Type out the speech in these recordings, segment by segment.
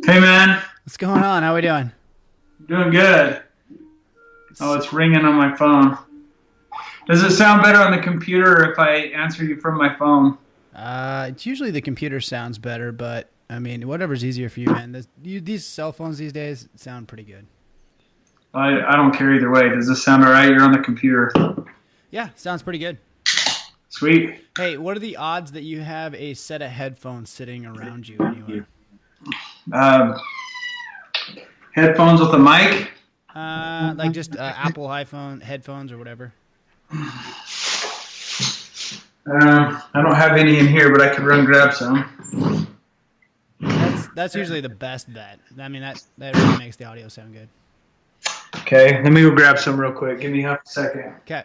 Hey man, What's going on? How we doing? doing good. Oh, it's ringing on my phone. Does it sound better on the computer if I answer you from my phone? It's usually the computer sounds better, but I mean, whatever's easier for you, man. These cell phones these days sound pretty good. I don't care either way. Does this sound all right? You're on the computer. Yeah, sounds pretty good. Sweet. Hey, what are the odds that you have a set of headphones sitting around you anywhere? Um, Headphones with a mic. Like just Apple iPhone headphones or whatever. I don't have any in here, but I could run grab some. That's usually the best bet. I mean, that really makes the audio sound good. Okay, let me go grab some real quick. Give me half a second. Okay.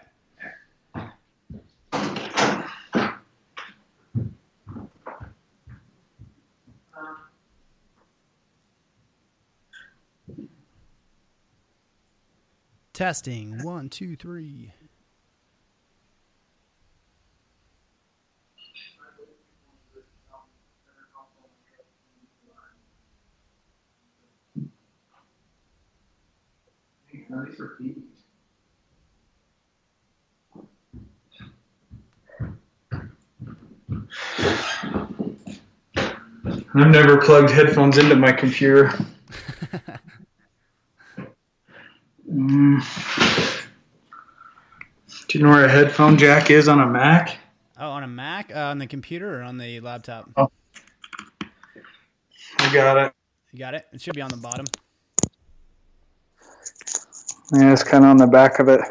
Testing 1, 2, 3. I've never plugged headphones into my computer. Do you know where a headphone jack is on a Mac? Oh, on a Mac, on the computer, or on the laptop? Oh, I got it. You got it. It should be on the bottom. Yeah, it's kind of on the back of it.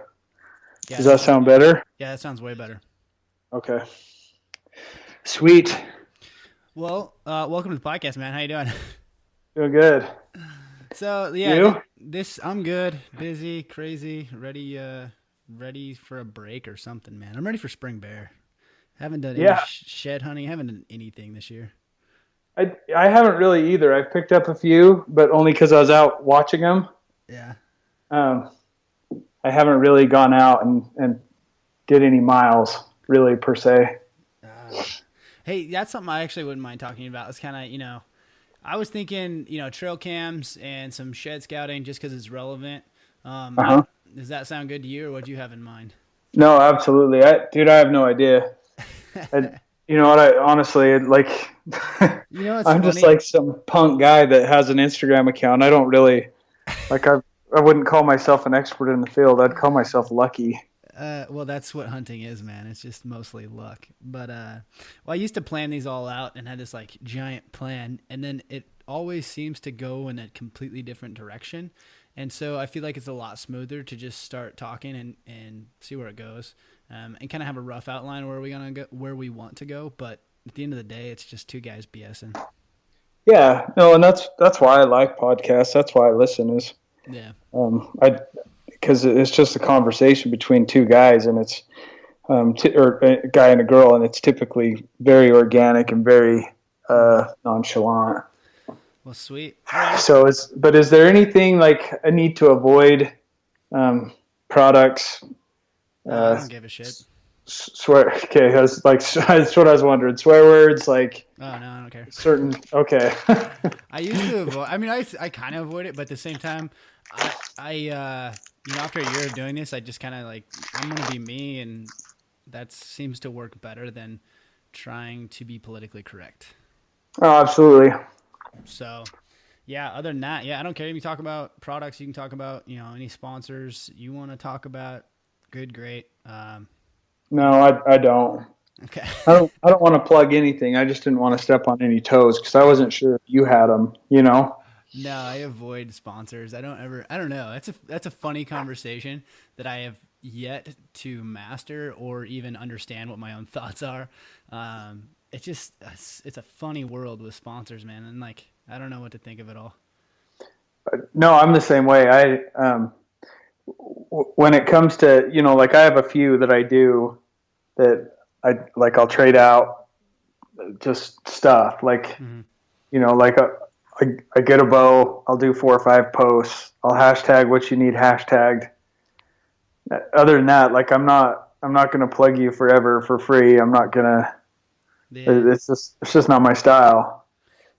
Yeah, Does that sound better? Yeah, that sounds way better. Okay. Sweet. Well, welcome to the podcast, man. How you doing? Doing good. So yeah, You? I'm good, busy, crazy, ready for a break or something, man. I'm ready for spring bear. Haven't done any shed hunting. Haven't done anything this year. I haven't really either. I picked up a few, but only because I was out watching them. Yeah. I haven't really gone out and did any miles, really, per se. Hey, that's something I actually wouldn't mind talking about. It's kind of, I was thinking, trail cams and some shed scouting just because it's relevant. Does that sound good to you, or what do you have in mind? No, absolutely. Dude, I have no idea. You know what? I honestly, like, I'm funny? just like some punk guy that has an Instagram account. I don't really, like, I wouldn't call myself an expert in the field. I'd call myself lucky. Well, that's what hunting is, man. It's just mostly luck. But I used to plan these all out and had this like giant plan, and then it always seems to go in a completely different direction. And so I feel like it's a lot smoother to just start talking and see where it goes, and kind of have a rough outline where where we want to go. But at the end of the day, it's just two guys BSing. Yeah, no, and that's why I like podcasts. That's why I listen. Because it's just a conversation between two guys, and it's or a guy and a girl, and it's typically very organic and very nonchalant. Well, sweet. So but is there anything like I need to avoid products? I don't give a shit. Swear. Okay, that's what I was wondering. Swear words, like. Oh no, I don't care. Certain. Okay. I used to avoid. I mean, I kind of avoid it, but at the same time, I after a year of doing this, I just kind of like I'm gonna be me, and that seems to work better than trying to be politically correct. Oh, absolutely. So, yeah. Other than that, yeah, I don't care. You can talk about products. You can talk about any sponsors you want to talk about. Good, great. No, I don't. Okay. I don't want to plug anything. I just didn't want to step on any toes because I wasn't sure if you had them. No, I avoid sponsors. I don't know. That's a funny conversation that I have yet to master or even understand what my own thoughts are. It's a funny world with sponsors, man. And like, I don't know what to think of it all. No, I'm the same way. When it comes to, like I have a few that I do that I'll trade out just stuff like, like I get a bow, I'll do 4 or 5 posts. I'll hashtag what you need hashtagged. Other than that, like I'm not going to plug you forever for free. I'm not going to, it's just not my style.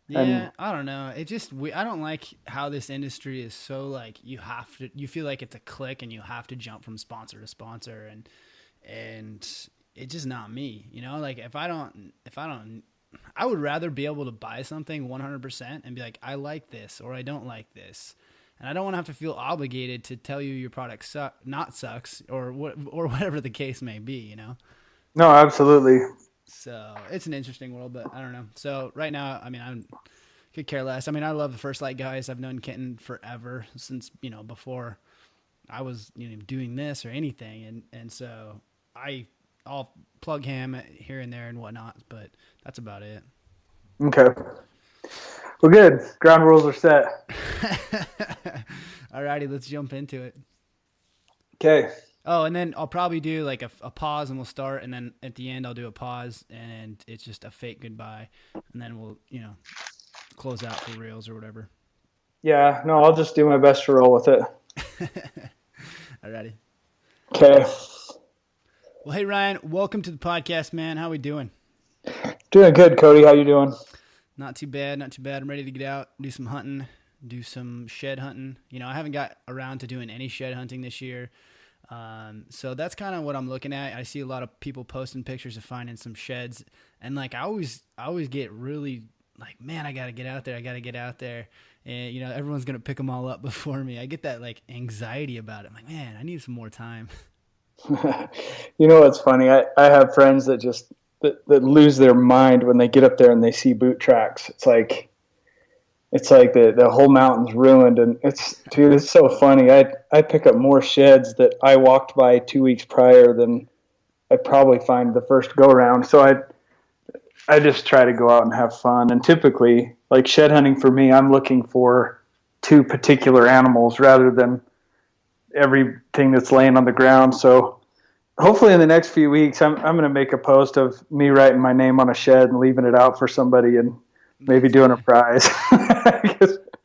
Yeah, I don't know. I don't like how this industry is so like you feel like it's a click and you have to jump from sponsor to sponsor and it's just not me, you know? Like if I don't I would rather be able to buy something 100% and be like I like this or I don't like this. And I don't want to have to feel obligated to tell you your product sucks or whatever the case may be, you know? No, absolutely. So it's an interesting world, but I don't know. So right now, I mean, I could care less. I mean, I love the First Light guys. I've known Kenton forever since, before I was, doing this or anything. And so I'll plug him here and there and whatnot, but that's about it. Okay. Well, good. Ground rules are set. Alrighty, let's jump into it. Okay. Oh, and then I'll probably do like a pause and we'll start. And then at the end, I'll do a pause and it's just a fake goodbye. And then we'll, close out for reels or whatever. Yeah, no, I'll just do my best to roll with it. Alrighty. Okay. Well, hey, Ryan, welcome to the podcast, man. How we doing? Doing good, Cody. How you doing? Not too bad, not too bad. I'm ready to get out, do some hunting, do some shed hunting. I haven't got around to doing any shed hunting this year. So that's kind of what I'm looking at. I see a lot of people posting pictures of finding some sheds, and like I always get really like, man, I gotta get out there. And everyone's gonna pick them all up before me. I get that like anxiety about it. I'm like, man, I need some more time. You know what's funny? I have friends that just that lose their mind when they get up there and they see boot tracks. It's like the whole mountain's ruined, and it's so funny. I pick up more sheds that I walked by 2 weeks prior than I probably find the first go around. So I just try to go out and have fun. And typically, like shed hunting for me, I'm looking for two particular animals rather than everything that's laying on the ground. So hopefully in the next few weeks, I'm going to make a post of me writing my name on a shed and leaving it out for somebody and maybe doing a prize.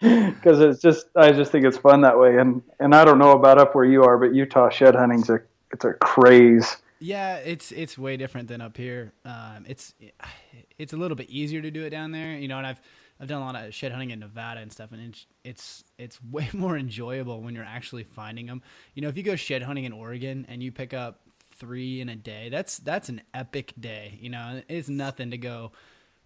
Because I just think it's fun that way. And I don't know about up where you are, but Utah shed hunting's it's a craze. Yeah, it's way different than up here. It's a little bit easier to do it down there, and I've done a lot of shed hunting in Nevada and stuff, and it's way more enjoyable when you're actually finding them. If you go shed hunting in Oregon and you pick up 3 in a day, that's an epic day. It's nothing to go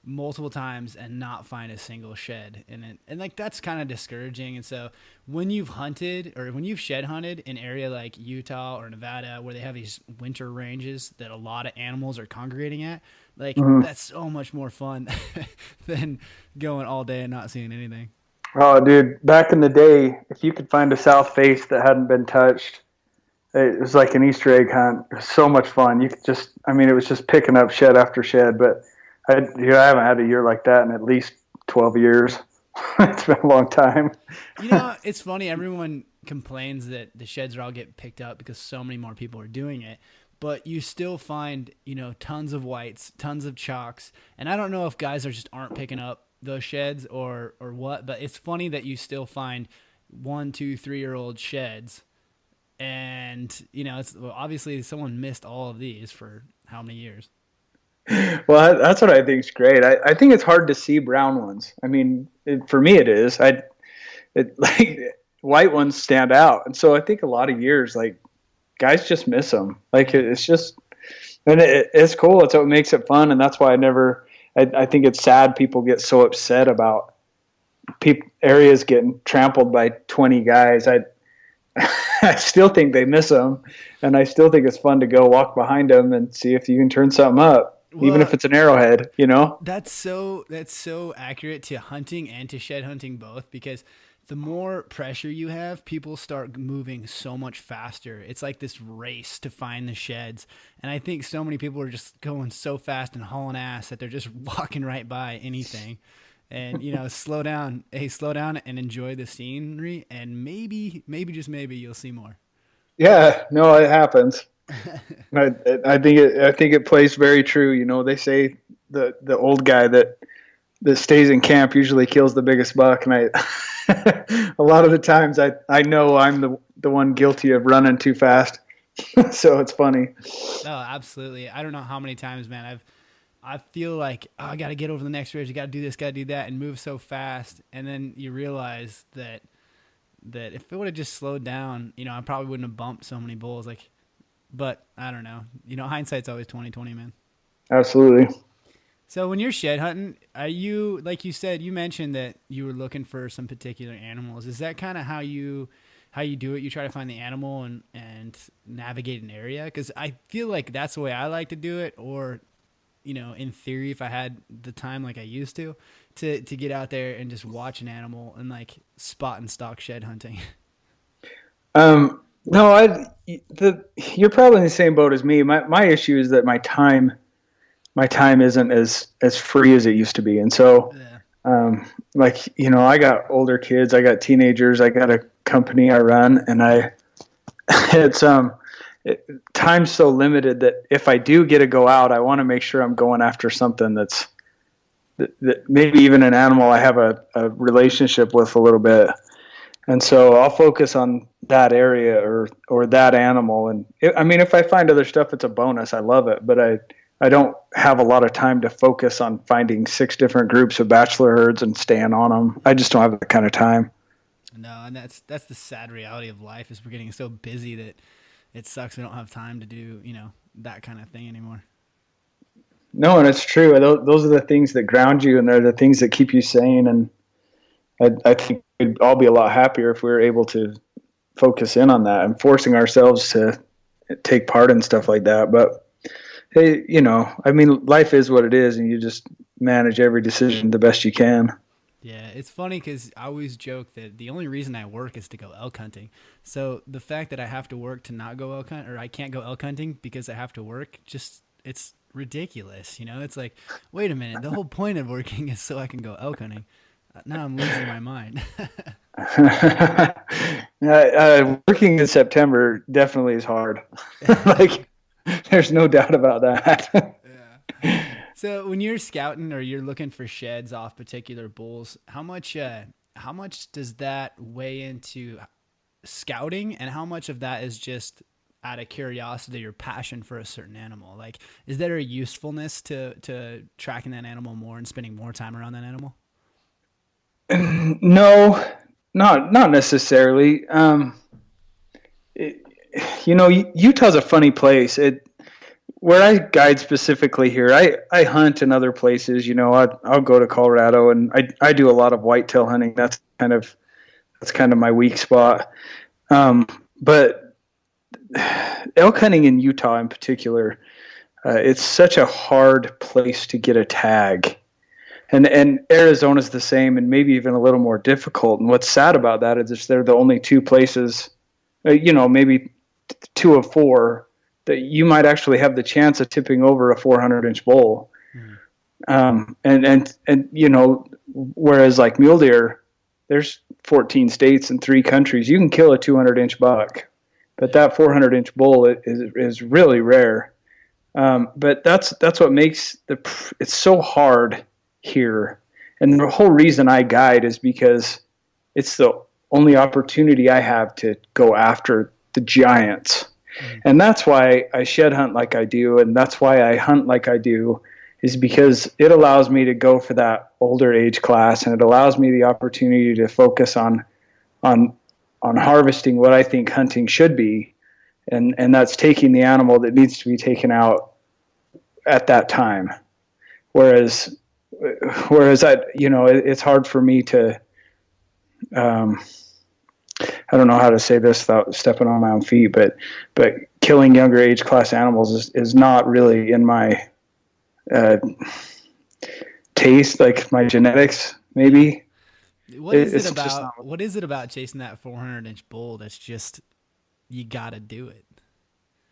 multiple times and not find a single shed, and like that's kind of discouraging. And so when you've hunted or when you've shed hunted in an area like Utah or Nevada where they have these winter ranges that a lot of animals are congregating at, like that's so much more fun than going all day and not seeing anything. Oh, dude, back in the day, if you could find a south face that hadn't been touched, it was like an Easter egg hunt. It was so much fun. You could it was just picking up shed after shed, but I haven't had a year like that in at least 12 years. It's been a long time. It's funny. Everyone complains that the sheds are all getting picked up because so many more people are doing it. But you still find, tons of whites, tons of chalks. And I don't know if guys aren't picking up those sheds or what. But it's funny that you still find 1, 2, 3-year-old sheds. And, obviously someone missed all of these for how many years? Well, that's what I think is great. I think it's hard to see brown ones. I mean, for me it is. Like white ones stand out, and so I think a lot of years, like guys just miss them. Like it's just, and it's cool. It's what makes it fun, and that's why I think it's sad people get so upset about areas getting trampled by 20 guys. I still think they miss them, and I still think it's fun to go walk behind them and see if you can turn something up. Well, even if it's an arrowhead, That's so accurate to hunting and to shed hunting both, because the more pressure you have, people start moving so much faster. It's like this race to find the sheds. And I think so many people are just going so fast and hauling ass that they're just walking right by anything. And, slow down. Hey, slow down and enjoy the scenery. And maybe, just maybe you'll see more. Yeah, no, it happens. I think it plays very true. They say the old guy that stays in camp usually kills the biggest buck, and a lot of the times I know I'm the one guilty of running too fast. So it's funny. Oh, absolutely. I don't know how many times, man, I feel like, oh, I got to get over the next ridge. I got to do this, got to do that, and move so fast. And then you realize that if it would have just slowed down, I probably wouldn't have bumped so many bulls. Like, but I don't know. Hindsight's always 20/20, man. Absolutely. So when you're shed hunting, are you, like you said, you mentioned that you were looking for some particular animals. Is that kind of how you do it? You try to find the animal and navigate an area? Because I feel like that's the way I like to do it. Or, in theory, if I had the time like I used to get out there and just watch an animal and like spot and stalk shed hunting. No, you're probably in the same boat as me. My issue is that my time isn't as free as it used to be. And so, Yeah. I got older kids, I got teenagers, I got a company I run, and it's, time's so limited that if I do get to go out, I want to make sure I'm going after something that maybe even an animal I have a relationship with a little bit. And so I'll focus on that area or that animal. And if I find other stuff, it's a bonus. I love it, but I don't have a lot of time to focus on finding 6 different groups of bachelor herds and staying on them. I just don't have that kind of time. No, and that's the sad reality of life is we're getting so busy that it sucks we don't have time to do, that kind of thing anymore. No, and it's true. Those are the things that ground you, and they're the things that keep you sane. And I think we'd all be a lot happier if we were able to focus in on that and forcing ourselves to take part in stuff like that. But hey, life is what it is, and you just manage every decision the best you can. Yeah, it's funny because I always joke that the only reason I work is to go elk hunting. So the fact that I have to work to not go elk hunt, or I can't go elk hunting because I have to work, it's ridiculous. It's like, wait a minute, the whole point of working is so I can go elk hunting. Now I'm losing my mind. Working in September definitely is hard. Like, there's no doubt about that. Yeah. So when you're scouting or you're looking for sheds off particular bulls, how much does that weigh into scouting, and how much of that is just out of curiosity or passion for a certain animal? Like, is there a usefulness to tracking that animal more and spending more time around that animal? No, not necessarily. Utah's a funny place. Where I guide specifically here, I hunt in other places. I'll go to Colorado, and I do a lot of whitetail hunting. That's kind of my weak spot. But elk hunting in Utah in particular, it's such a hard place to get a tag. And Arizona's the same, and maybe even a little more difficult. And what's sad about that is they're the only 2 places, maybe 2 of 4, that you might actually have the chance of tipping over a 400-inch bull. Whereas like mule deer, there's 14 states and 3 countries. You can kill a 200-inch buck, but that 400-inch bull is really rare. But that's what makes it's so hard here. And the whole reason I guide is because it's the only opportunity I have to go after the giants. And that's why I shed hunt like I do, and that's why I hunt like I do, is because it allows me to go for that older age class, and it allows me the opportunity to focus on harvesting what I think hunting should be, and that's taking the animal that needs to be taken out at that time. Whereas it's hard for me to I don't know how to say this without stepping on my own feet, but killing younger age class animals is not really in my taste, like my genetics, maybe. What is it about chasing that 400-inch bull that's just, you gotta do it?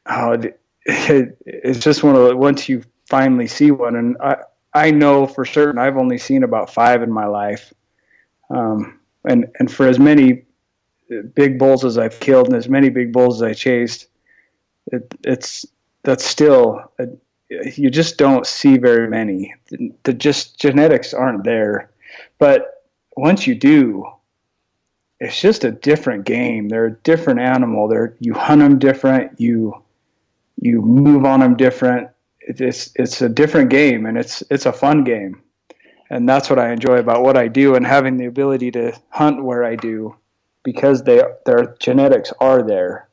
Oh, it's just once you finally see one, and I know for certain I've only seen about 5 in my life, and for as many big bulls as I've killed and as many big bulls as I chased, that's still you just don't see very many. The just genetics aren't there, but once you do, it's just a different game. They're a different animal. You hunt them different. You move on them different. it's a different game, and it's a fun game. And that's what I enjoy about what I do, and having the ability to hunt where I do, because their genetics are there.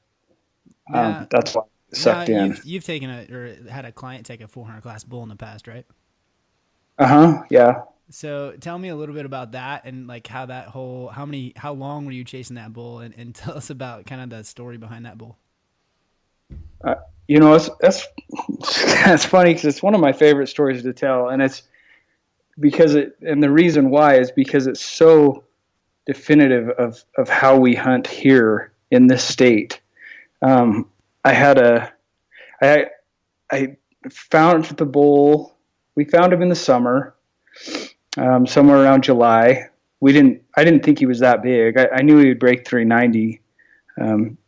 Now, That's why I sucked in. you've taken or had a client take a 400 class bull in the past, right? Yeah. So tell me a little bit about that, and like how long were you chasing that bull, and tell us about kind of the story behind that bull. That's that's funny, because it's one of my favorite stories to tell, and it's because and the reason why is because it's so definitive of how we hunt here in this state. I found the bull. We found him in the summer, somewhere around July. I didn't think he was that big. I knew he would break 390.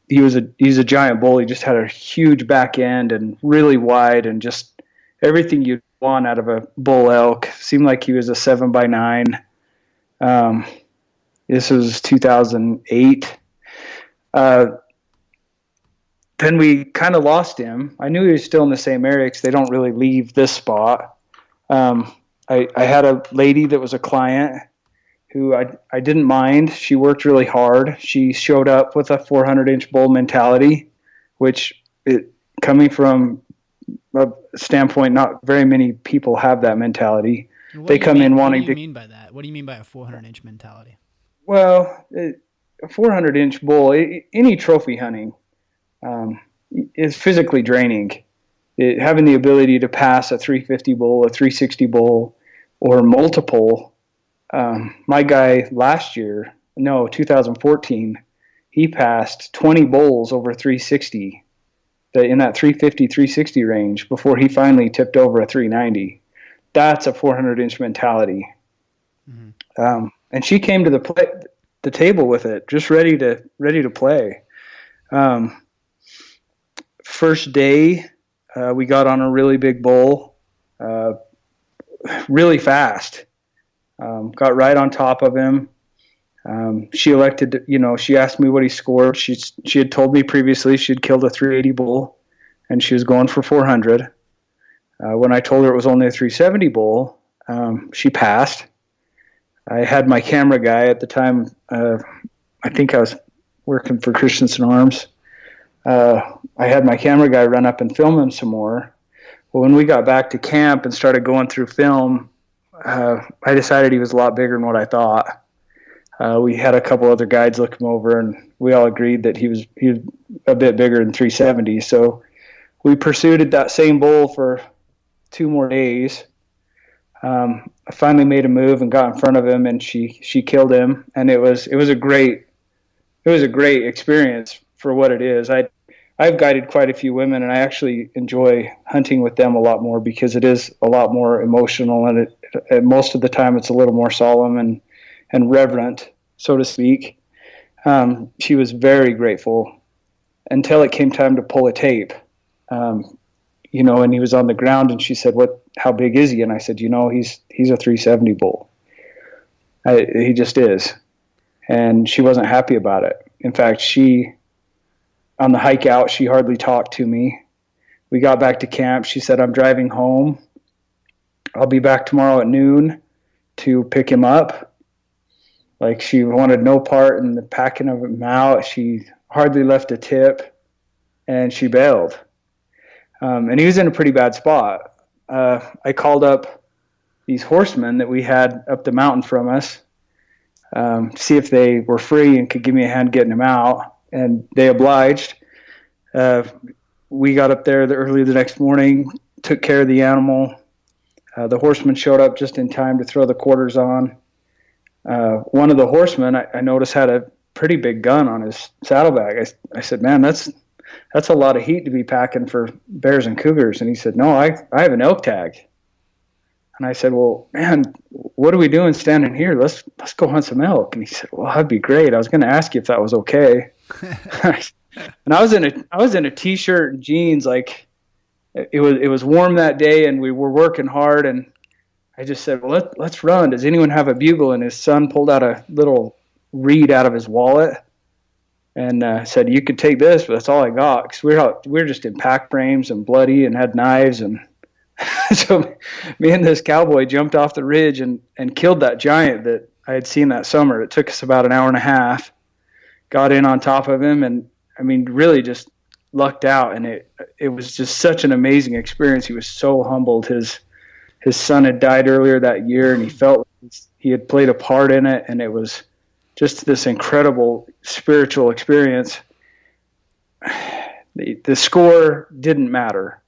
He's a giant bull. He just had a huge back end and really wide, and just everything you'd want out of a bull elk. Seemed like he was a 7x9. This was 2008. Then we kind of lost him. I knew he was still in the same area, because they don't really leave this spot. I had a lady that was a client who I didn't mind. She worked really hard. She showed up with a 400-inch bull mentality, which, coming from a standpoint, not very many people have that mentality. They come in wanting to. What do you mean by that? What do you mean by a 400-inch mentality? Well, a 400-inch bull, any trophy hunting, is physically draining. Having the ability to pass a 350 bull, a 360 bull, or multiple. My guy 2014, he passed 20 bulls over 360, in that 350, 360 range, before he finally tipped over a 390. That's a 400-inch mentality. Mm-hmm. And she came to the table with it, just ready to play. First day, we got on a really big bull, really fast. Got right on top of him. She elected to, she asked me what he scored. She had told me previously she'd killed a 380 bull, and she was going for 400. When I told her it was only a 370 bull, she passed. I had my camera guy at the time. I think I was working for Christensen Arms. I had my camera guy run up and film him some more. Well, when we got back to camp and started going through film, I decided he was a lot bigger than what I thought. We had a couple other guides look him over, and we all agreed that he was a bit bigger than 370. So we pursued that same bull for 2 more days. I finally made a move and got in front of him, and she killed him. And it was a great experience for what it is. I've guided quite a few women, and I actually enjoy hunting with them a lot more, because it is a lot more emotional, and most of the time it's a little more solemn and reverent, so to speak. She was very grateful until it came time to pull a tape. And he was on the ground, and she said, how big is he? And I said, he's a 370 bull. He just is. And she wasn't happy about it. In fact, on the hike out, she hardly talked to me. We got back to camp. She said, I'm driving home. I'll be back tomorrow at noon to pick him up. Like, she wanted no part in the packing of him out. She hardly left a tip, and she bailed. And he was in a pretty bad spot. I called up these horsemen that we had up the mountain from us, see if they were free and could give me a hand getting him out. And they obliged. We got up there early the next morning, took care of the animal. The horseman showed up just in time to throw the quarters on. One of the horsemen, I noticed, had a pretty big gun on his saddlebag. I said, man, that's a lot of heat to be packing for bears and cougars. And he said, no, I have an elk tag. And I said, well, man, what are we doing standing here? Let's go hunt some elk. And he said, well, that'd be great. I was going to ask you if that was okay. And I was in a t-shirt and jeans. Like, it was warm that day, and we were working hard. And I just said, well, let's run. Does anyone have a bugle? And his son pulled out a little reed out of his wallet and said, you could take this, but that's all I got. Because we were just in pack frames and bloody and had knives. And So me and this cowboy jumped off the ridge and killed that giant that I had seen that summer. It took us about an hour and a half. Got in on top of him, and I mean, really just lucked out. And it was just such an amazing experience. He was so humbled. His son had died earlier that year, and he felt like he had played a part in it, and it was just this incredible spiritual experience. The score didn't matter.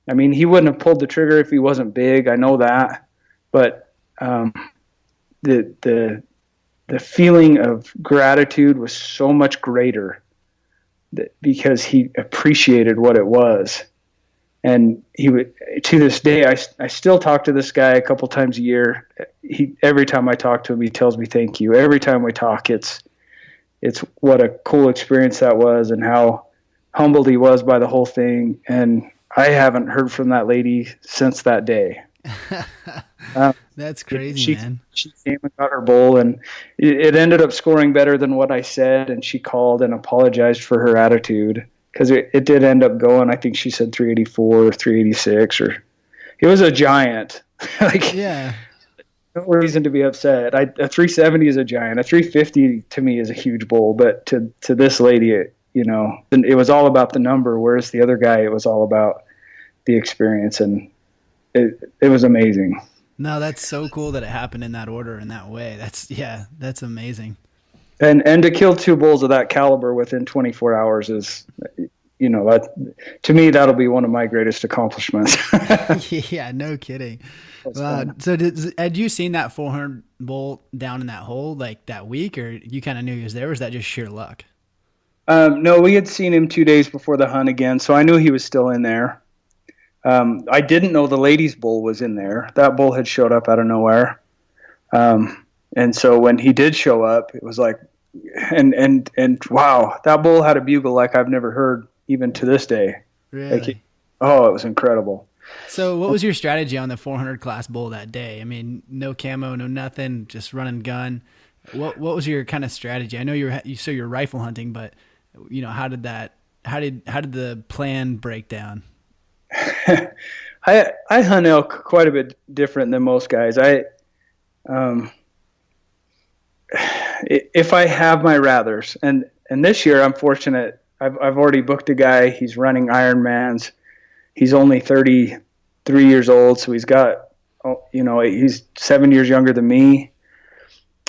I mean, he wouldn't have pulled the trigger if he wasn't big. I know that, but the feeling of gratitude was so much greater because he appreciated what it was. And he would, to this day, I still talk to this guy a couple times a year. Every time I talk to him, he tells me thank you. Every time we talk, it's what a cool experience that was, and how humbled he was by the whole thing. And I haven't heard from that lady since that day. That's crazy, man. She came and got her bull, and it ended up scoring better than what I said. And she called and apologized for her attitude, because it did end up going. I think she said 384 or 386, or it was a giant. Like, yeah, no reason to be upset. A 370 is a giant. A 350 to me is a huge bull, but to this lady, it was all about the number. Whereas the other guy, it was all about the experience, and it was amazing. No, that's so cool that it happened in that order, in that way. That's amazing. And to kill two bulls of that caliber within 24 hours is, that, to me, that'll be one of my greatest accomplishments. Yeah, no kidding. So had you seen that 400 bull down in that hole like that week, or you kind of knew he was there, or was that just sheer luck? No, we had seen him 2 days before the hunt again, so I knew he was still in there. I didn't know the lady's bull was in there. That bull had showed up out of nowhere. And so when he did show up, it was like, and wow, that bull had a bugle like I've never heard even to this day. Really? It was incredible. So what was your strategy on the 400 class bull that day? I mean, no camo, no nothing, just run and gun. What was your kind of strategy? I know you're rifle hunting, but how did the plan break down? I hunt elk quite a bit different than most guys. If I have my rathers, and this year I'm fortunate. I've already booked a guy. He's running Ironmans. He's only 33 years old, so he's got, he's 7 years younger than me.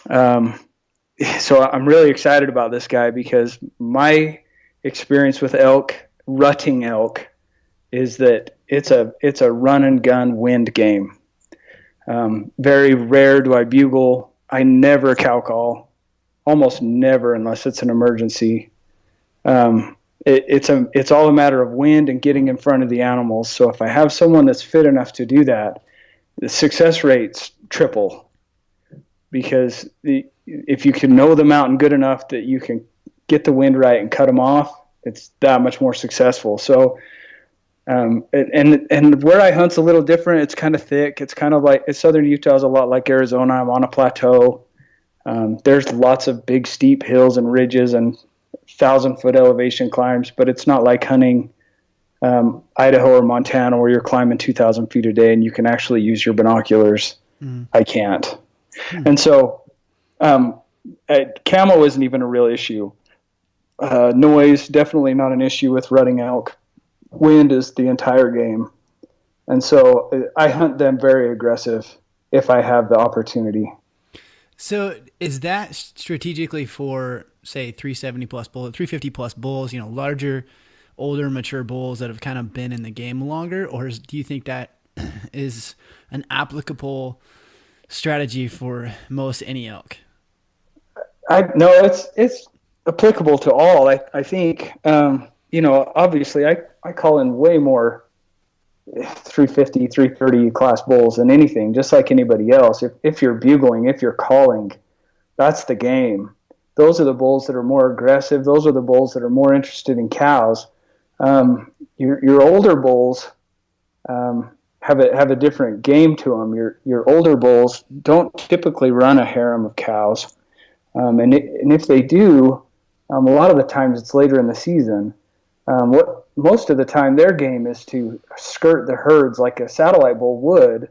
So I'm really excited about this guy, because my experience with elk, rutting elk, is that it's a run and gun wind game. Very rare do I bugle. I never cow call, almost never, unless it's an emergency. It's all a matter of wind and getting in front of the animals. So if I have someone that's fit enough to do that, the success rates triple, because if you can know the mountain good enough that you can get the wind right and cut them off, it's that much more successful. So, and where I hunt's a little different. It's kind of thick. It's kind of like, southern Utah is a lot like Arizona. I'm on a plateau. There's lots of big steep hills and ridges and 1,000-foot elevation climbs, but it's not like hunting Idaho or Montana, where you're climbing 2,000 feet a day and you can actually use your binoculars. I can't. And so camo isn't even a real issue. Noise, definitely not an issue with rutting elk. Wind is the entire game. And so I hunt them very aggressive if I have the opportunity. So is that strategically for, say, 370 plus bulls, 350 plus bulls, larger, older, mature bulls that have kind of been in the game longer? Or do you think that is an applicable strategy for most any elk? No, it's applicable to all. I think, obviously I call in way more 350, 330 class bulls than anything, just like anybody else. If you're bugling, if you're calling, that's the game. Those are the bulls that are more aggressive. Those are the bulls that are more interested in cows. Your older bulls have a different game to them. Your older bulls don't typically run a harem of cows, and if they do, a lot of the times it's later in the season. What most of the time their game is to skirt the herds like a satellite bull would,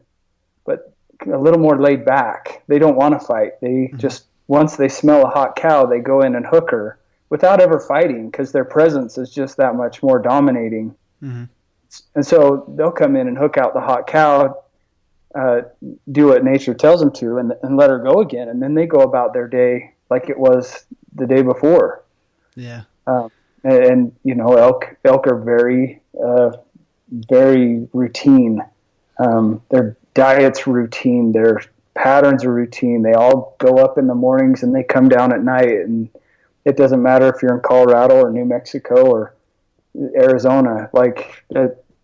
but a little more laid back. They don't want to fight. They just, once they smell a hot cow, they go in and hook her without ever fighting, because their presence is just that much more dominating. Mm-hmm. And so they'll come in and hook out the hot cow, do what nature tells them to, and let her go again. And then they go about their day like it was the day before. Yeah. And elk are very, very routine. Their diet's routine. Their patterns are routine. They all go up in the mornings and they come down at night. And it doesn't matter if you're in Colorado or New Mexico or Arizona. Like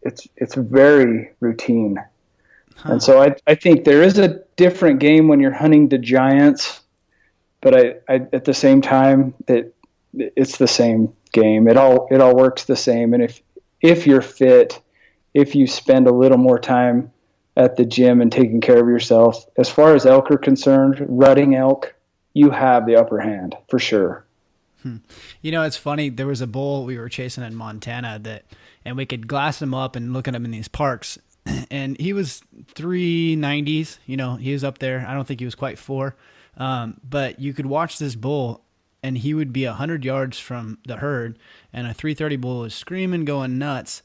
it's very routine. Huh. And so I think there is a different game when you're hunting the giants, but I at the same time it's the same game. It all works the same. And if you're fit, if you spend a little more time at the gym and taking care of yourself, as far as elk are concerned, rutting elk, you have the upper hand for sure. It's funny. There was a bull we were chasing in Montana and we could glass him up and look at him in these parks. And he was 390s, he was up there. I don't think he was quite 4. But you could watch this bull and he would be 100 yards from the herd, and a 330 bull was screaming, going nuts.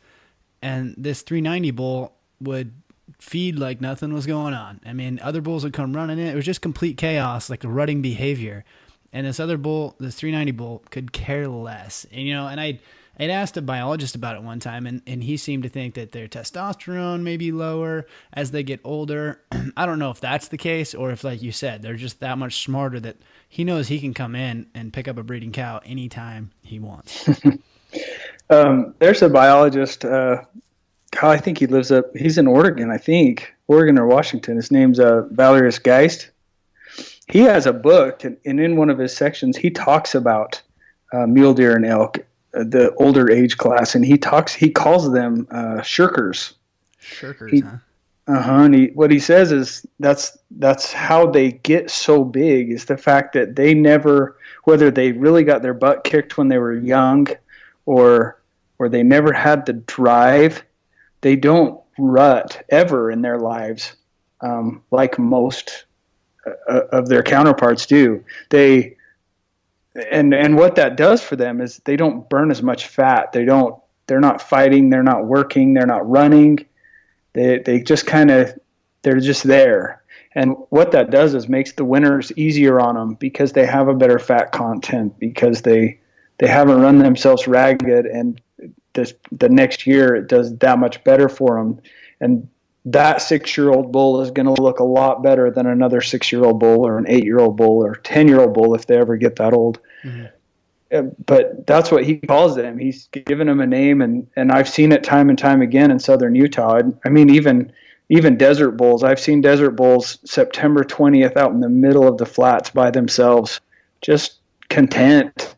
And this 390 bull would feed like nothing was going on. I mean, other bulls would come running in. It was just complete chaos, like a rutting behavior. And this other bull, this 390 bull, could care less. And I'd asked a biologist about it one time, and he seemed to think that their testosterone may be lower as they get older. I don't know if that's the case, or if, like you said, they're just that much smarter that he knows he can come in and pick up a breeding cow anytime he wants. There's a biologist, I think he's in Oregon, Oregon or Washington. His name's Valerius Geist. He has a book, and in one of his sections, he talks about mule deer and elk, the older age class, and he calls them shirkers. Shirkers, huh? And what he says is that's how they get so big, is the fact that they never, whether they really got their butt kicked when they were young, or they never had the drive, they don't rut ever in their lives, like most of their counterparts do. And what that does for them is they don't burn as much fat. They're not fighting. They're not working. They're not running. They just they're just there. And what that does is makes the winters easier on them, because they have a better fat content, because they haven't run themselves ragged, and the next year it does that much better for them. And that 6-year-old bull is going to look a lot better than another 6-year-old bull, or an 8-year-old bull, or 10-year-old bull if they ever get that old. Mm-hmm. But that's what he calls them. He's given them a name, and I've seen it time and time again in southern Utah. I mean, even desert bulls. I've seen desert bulls September 20th out in the middle of the flats by themselves, just content,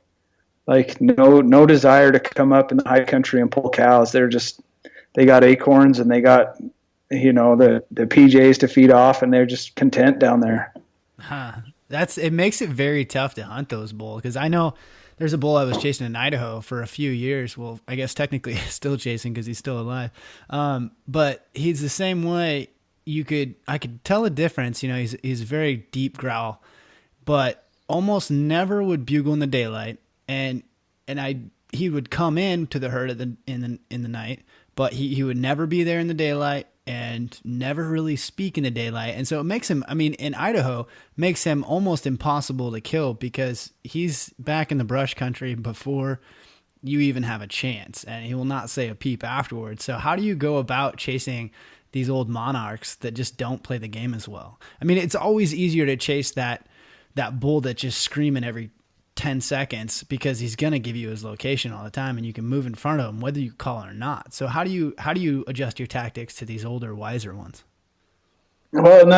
like no desire to come up in the high country and pull cows. They got acorns, and they got the PJs to feed off, and they're just content down there. Huh. It makes it very tough to hunt those bulls, because I know there's a bull I was chasing in Idaho for a few years. Well, I guess technically still chasing because he's still alive. But he's the same way. I could tell a difference. He's a very deep growl, but almost never would bugle in the daylight. And he would come in to the herd in the night, but he would never be there in the daylight, and never really speak in the daylight. And so it makes him, in Idaho, makes him almost impossible to kill, because he's back in the brush country before you even have a chance, and he will not say a peep afterwards. So how do you go about chasing these old monarchs that just don't play the game as well? It's always easier to chase that bull that's just screaming every 10 seconds, because he's going to give you his location all the time, and you can move in front of him whether you call or not. So how do you adjust your tactics to these older, wiser ones? Well, and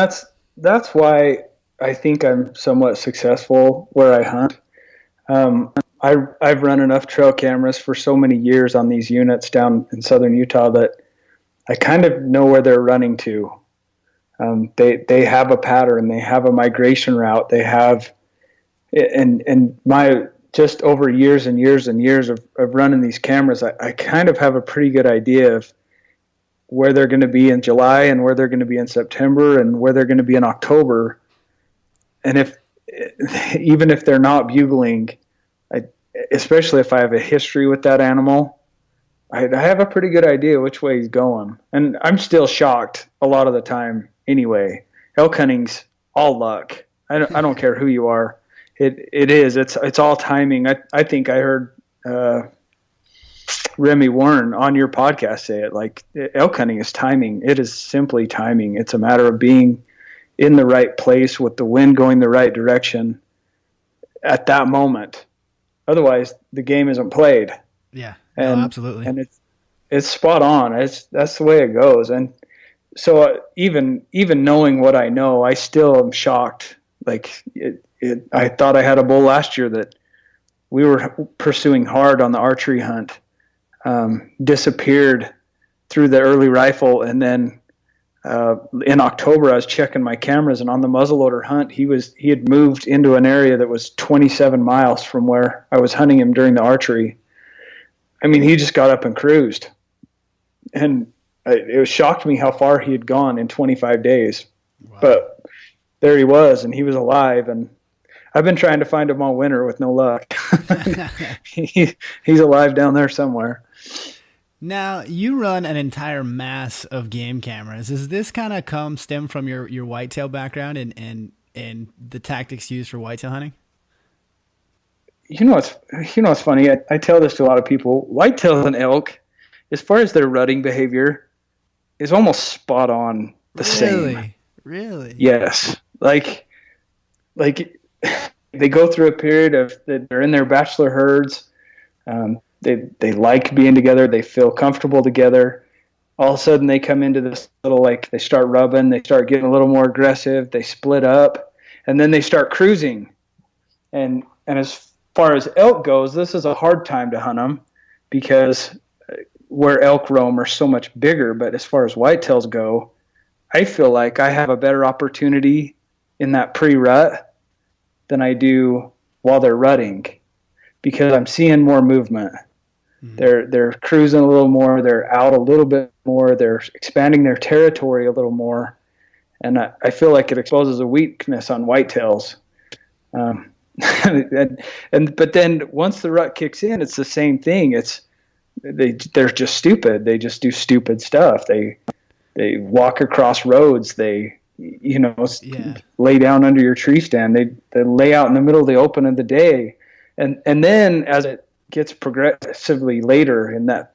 that's why I think I'm somewhat successful where I hunt. I've run enough trail cameras for so many years on these units down in southern Utah that I kind of know where they're running to. They have a pattern. They have a migration route. They have, and just over years and years and years of running these cameras, I kind of have a pretty good idea of where they're going to be in July and where they're going to be in September and where they're going to be in October. And even if they're not bugling, especially if I have a history with that animal, I have a pretty good idea which way he's going. And I'm still shocked a lot of the time anyway. Elk hunting's all luck. I don't care who you are. It's all timing. I think I heard Remy Warren on your podcast say it, like elk hunting is timing. It is simply timing. It's a matter of being in the right place with the wind going the right direction at that moment. Otherwise the game isn't played. Yeah, absolutely. And it's spot on. That's the way it goes. And so even knowing what I know, I still am shocked. Like I thought I had a bull last year that we were pursuing hard on the archery hunt, disappeared through the early rifle. And then in October, I was checking my cameras, and on the muzzleloader hunt, he had moved into an area that was 27 miles from where I was hunting him during the archery. I mean, he just got up and cruised, and it shocked me how far he had gone in 25 days. Wow. But there he was, and he was alive, and I've been trying to find him all winter with no luck. He's alive down there somewhere. Now, you run an entire mass of game cameras. Does this kind of stem from your whitetail background and the tactics used for whitetail hunting? You know what's funny? I tell this to a lot of people. Whitetails and elk, as far as their rutting behavior, is almost spot on the same. Really? Yes. Like they go through a period of they're in their bachelor herds. They like being together. They feel comfortable together. All of a sudden, they come into this little, like, they start rubbing. They start getting a little more aggressive. They split up, and then they start cruising. And as far as elk goes, this is a hard time to hunt them because where elk roam are so much bigger. But as far as whitetails go, I feel like I have a better opportunity in that pre-rut than I do while they're rutting because I'm seeing more movement. Mm-hmm. They're cruising a little more. They're out a little bit more. They're expanding their territory a little more. And I feel like it exposes a weakness on whitetails. But then once the rut kicks in, it's the same thing. They're just stupid. They just do stupid stuff. They walk across roads. They lay down under your tree stand. They lay out in the middle of the open of the day, and then as it gets progressively later in that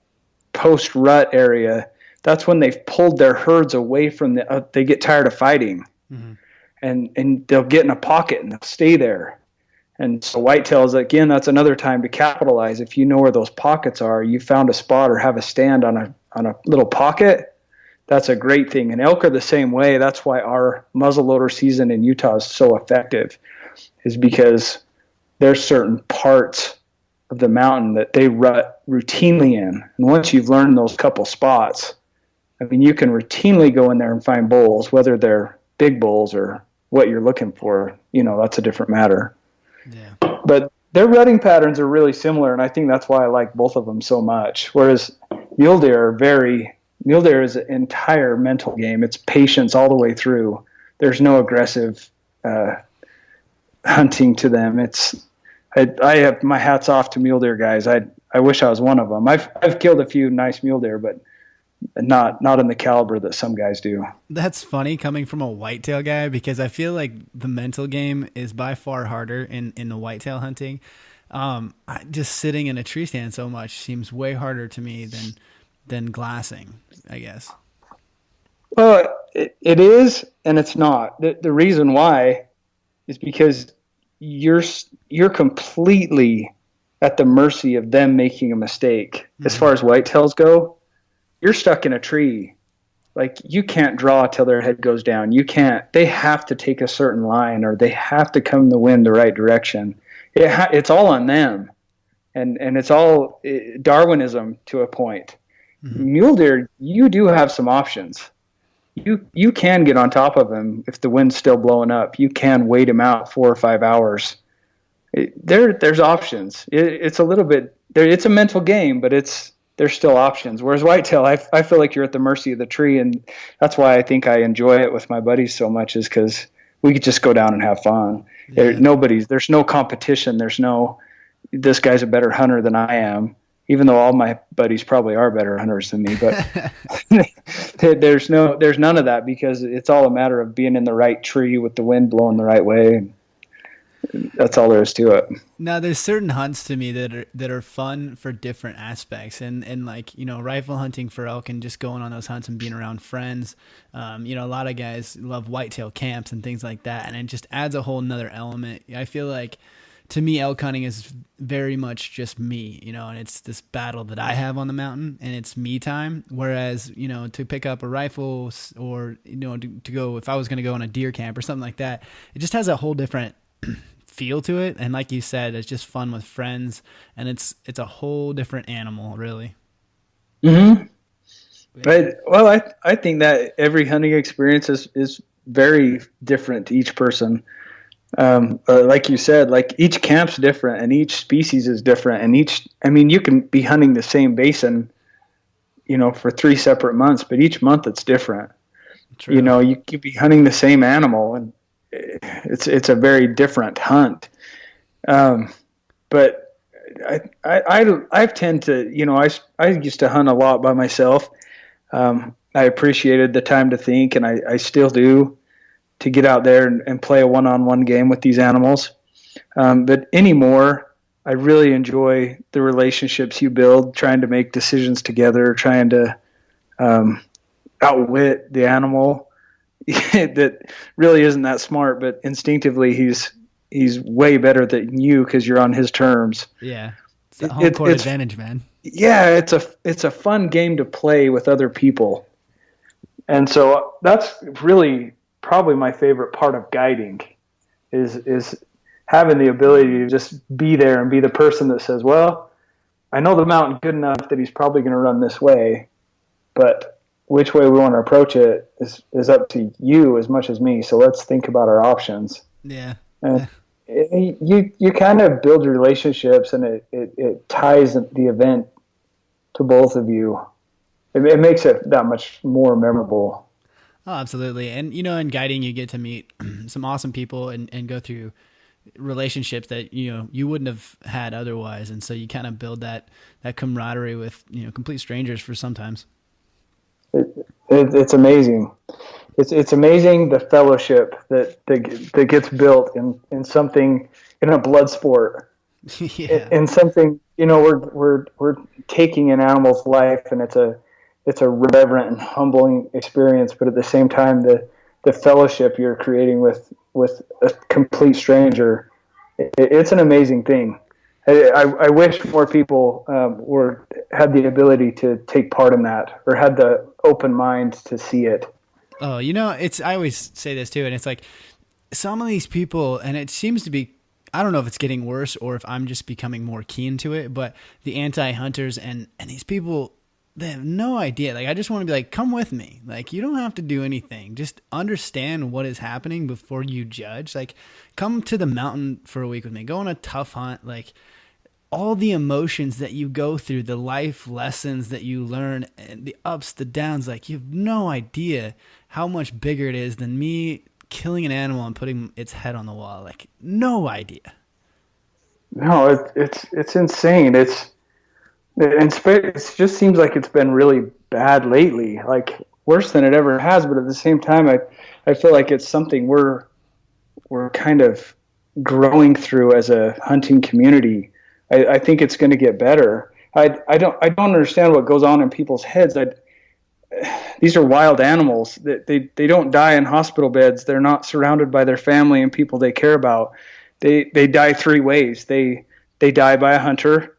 post rut area, that's when they've pulled their herds away from they get tired of fighting, mm-hmm. and they'll get in a pocket and they'll stay there. And so whitetails, again, that's another time to capitalize. If you know where those pockets are, you found a spot or have a stand on a little pocket, that's a great thing. And elk are the same way. That's why our muzzleloader season in Utah is so effective, is because there's certain parts of the mountain that they rut routinely in. And once you've learned those couple spots, I mean, you can routinely go in there and find bulls, whether they're big bulls or what you're looking for. That's a different matter. Yeah. But their rutting patterns are really similar, and I think that's why I like both of them so much. Whereas mule deer is an entire mental game. It's patience all the way through. There's no aggressive hunting to them. I have my hats off to mule deer guys. I wish I was one of them. I've killed a few nice mule deer, but not in the caliber that some guys do. That's funny coming from a whitetail guy, because I feel like the mental game is by far harder in the whitetail hunting. Just sitting in a tree stand so much seems way harder to me than glassing, I guess. Well, it is, and it's not. The reason why is because you're completely at the mercy of them making a mistake. Mm-hmm. As far as whitetails go, you're stuck in a tree. Like, you can't draw till their head goes down. You can't. They have to take a certain line, or they have to come the wind the right direction. It's all on them, and it's all Darwinism to a point. Mm-hmm. Mule deer, you do have some options. You can get on top of them if the wind's still blowing up. You can wait him out 4 or 5 hours There's options. It's a little bit there. It's a mental game, but there's still options. Whereas whitetail, I feel like you're at the mercy of the tree, and that's why I think I enjoy it with my buddies so much, is because we could just go down and have fun. Yeah. There's no competition. There's no, this guy's a better hunter than I am, even though all my buddies probably are better hunters than me. But there's none of that, because it's all a matter of being in the right tree with the wind blowing the right way. That's all there is to it. Now, there's certain hunts to me that are fun for different aspects, and like, you know, rifle hunting for elk and just going on those hunts and being around friends. You know, a lot of guys love whitetail camps and things like that, and it just adds a whole nother element. I feel like, to me, elk hunting is very much just me, you know, and it's this battle that I have on the mountain, and it's me time. Whereas, you know, to pick up a rifle, or, you know, to go, if I was going to go on a deer camp or something like that, it just has a whole different feel to it. And like you said, it's just fun with friends, and it's a whole different animal, really. Mm-hmm. But, well, I think that every hunting experience is very different to each person. Like you said, like each camp's different, and each species is different, and I mean, you can be hunting the same basin, you know, for 3 separate months, but each month it's different. True. You know, you could be hunting the same animal, and it's a very different hunt. But I tend to, you know, I used to hunt a lot by myself. I appreciated the time to think, and I still do, to get out there and play a one-on-one game with these animals. But anymore, I really enjoy the relationships you build, trying to make decisions together, trying to outwit the animal that really isn't that smart, but instinctively he's way better than you because you're on his terms. Yeah, it's the home court advantage, man. Yeah, it's a fun game to play with other people, and so that's really probably my favorite part of guiding, is having the ability to just be there and be the person that says, well, I know the mountain good enough that he's probably going to run this way, but which way we want to approach it is up to you as much as me. So let's think about our options. Yeah. And you kind of build relationships, and it ties the event to both of you. It makes it that much more memorable. Oh, absolutely. And, you know, in guiding, you get to meet some awesome people and go through relationships that, you know, you wouldn't have had otherwise. And so you kind of build that camaraderie with, you know, complete strangers for sometimes. It's amazing. It's amazing the fellowship that gets built in something, in a blood sport. Yeah. In something, you know, we're taking an animal's life, and it's a reverent and humbling experience, but at the same time, the fellowship you're creating with a complete stranger, it's an amazing thing. I wish more people had the ability to take part in that, or had the open mind to see it. Oh, you know, I always say this too, and it's like some of these people, and it seems to be, I don't know if it's getting worse or if I'm just becoming more keen to it, but the anti-hunters and these people, they have no idea. Like, I just want to be like, come with me. Like, you don't have to do anything. Just understand what is happening before you judge. Like, come to the mountain for a week with me. Go on a tough hunt. Like, all the emotions that you go through, the life lessons that you learn, and the ups, the downs, like, you have no idea how much bigger it is than me killing an animal and putting its head on the wall. Like, no idea. No, it's insane. It just seems like it's been really bad lately, like worse than it ever has. But at the same time, I feel like it's something we're kind of growing through as a hunting community. I think it's going to get better. I don't understand what goes on in people's heads. These are wild animals. They don't die in hospital beds. They're not surrounded by their family and people they care about. They die 3 ways. They die by a hunter.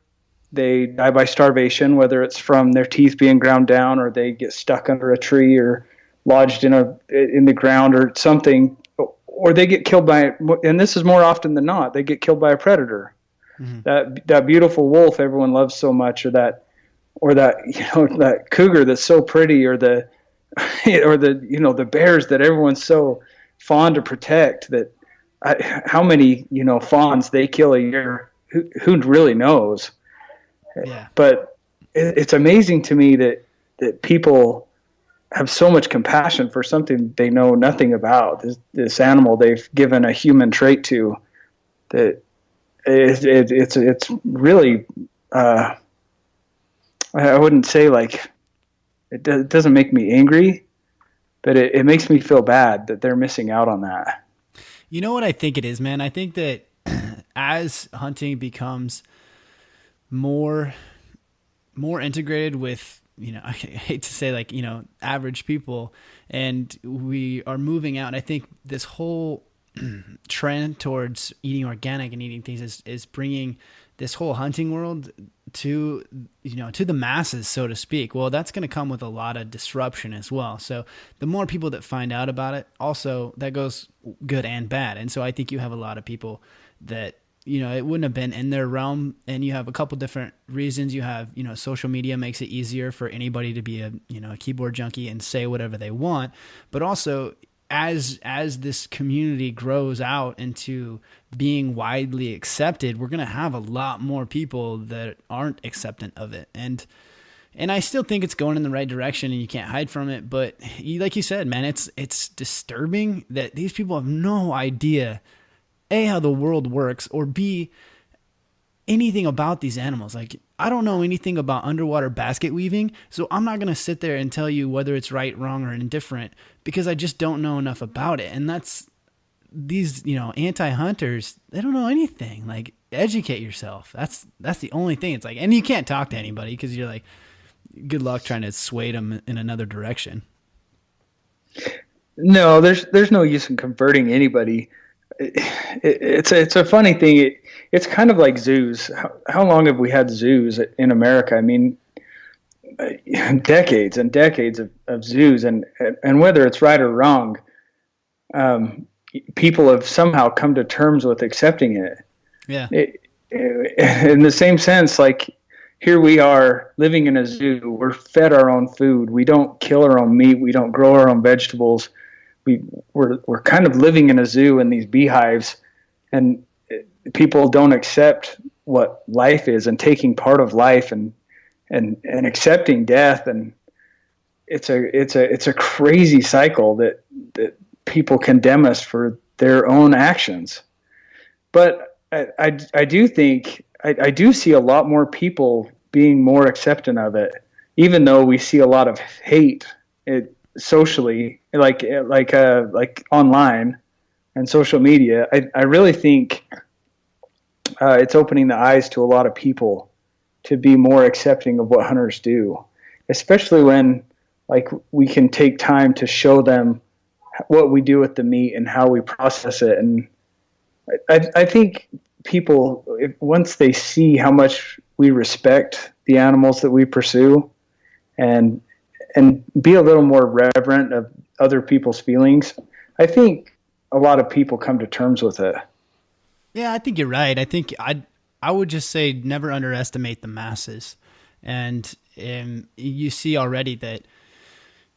They die by starvation, whether it's from their teeth being ground down, or they get stuck under a tree, or lodged in the ground or something, or they get killed by, and this is more often than not, they get killed by a predator. Mm-hmm. That beautiful wolf everyone loves so much, or that that cougar that's so pretty, or the bears that everyone's so fond to protect, that how many, fawns they kill a year. Who really knows? Yeah. But it's amazing to me that people have so much compassion for something they know nothing about. This animal they've given a human trait to, that it's really, I wouldn't say like, it doesn't make me angry, but it makes me feel bad that they're missing out on that. You know what I think it is, man? I think that as hunting becomes more integrated with, I hate to say like, average people, and we are moving out, and I think this whole trend towards eating organic and eating things is bringing this whole hunting world to the masses, so to speak. Well, that's going to come with a lot of disruption as well. So the more people that find out about it, also that goes good and bad. And so I think you have a lot of people that, it wouldn't have been in their realm, and you have a couple different reasons. You have, social media makes it easier for anybody to be a keyboard junkie and say whatever they want. But also, as this community grows out into being widely accepted, we're going to have a lot more people that aren't acceptant of it. And I still think it's going in the right direction, and you can't hide from it. But like you said, man, it's disturbing that these people have no idea, A, how the world works, or B, anything about these animals. Like, I don't know anything about underwater basket weaving, so I'm not going to sit there and tell you whether it's right, wrong, or indifferent, because I just don't know enough about it. And that's these, anti-hunters, they don't know anything. Like, educate yourself. That's the only thing. It's like, and you can't talk to anybody because you're like, good luck trying to sway them in another direction. No, there's no use in converting anybody. It's a funny thing. It's kind of like zoos. How long have we had zoos in America? I mean, decades and decades of zoos, and whether it's right or wrong, people have somehow come to terms with accepting it. Yeah. In the same sense, like, here we are living in a zoo. We're fed our own food. We don't kill our own meat. We don't grow our own vegetables. We're kind of living in a zoo in these beehives, and people don't accept what life is and taking part of life and accepting death. And it's a crazy cycle that people condemn us for their own actions. But I do think I do see a lot more people being more accepting of it, even though we see a lot of hate socially, like online and social media. I really think it's opening the eyes to a lot of people to be more accepting of what hunters do, especially when, like, we can take time to show them what we do with the meat and how we process it. And I think people, once they see how much we respect the animals that we pursue, and be a little more reverent of other people's feelings, I think a lot of people come to terms with it. Yeah, I think you're right. I think I would just say never underestimate the masses. And you see already that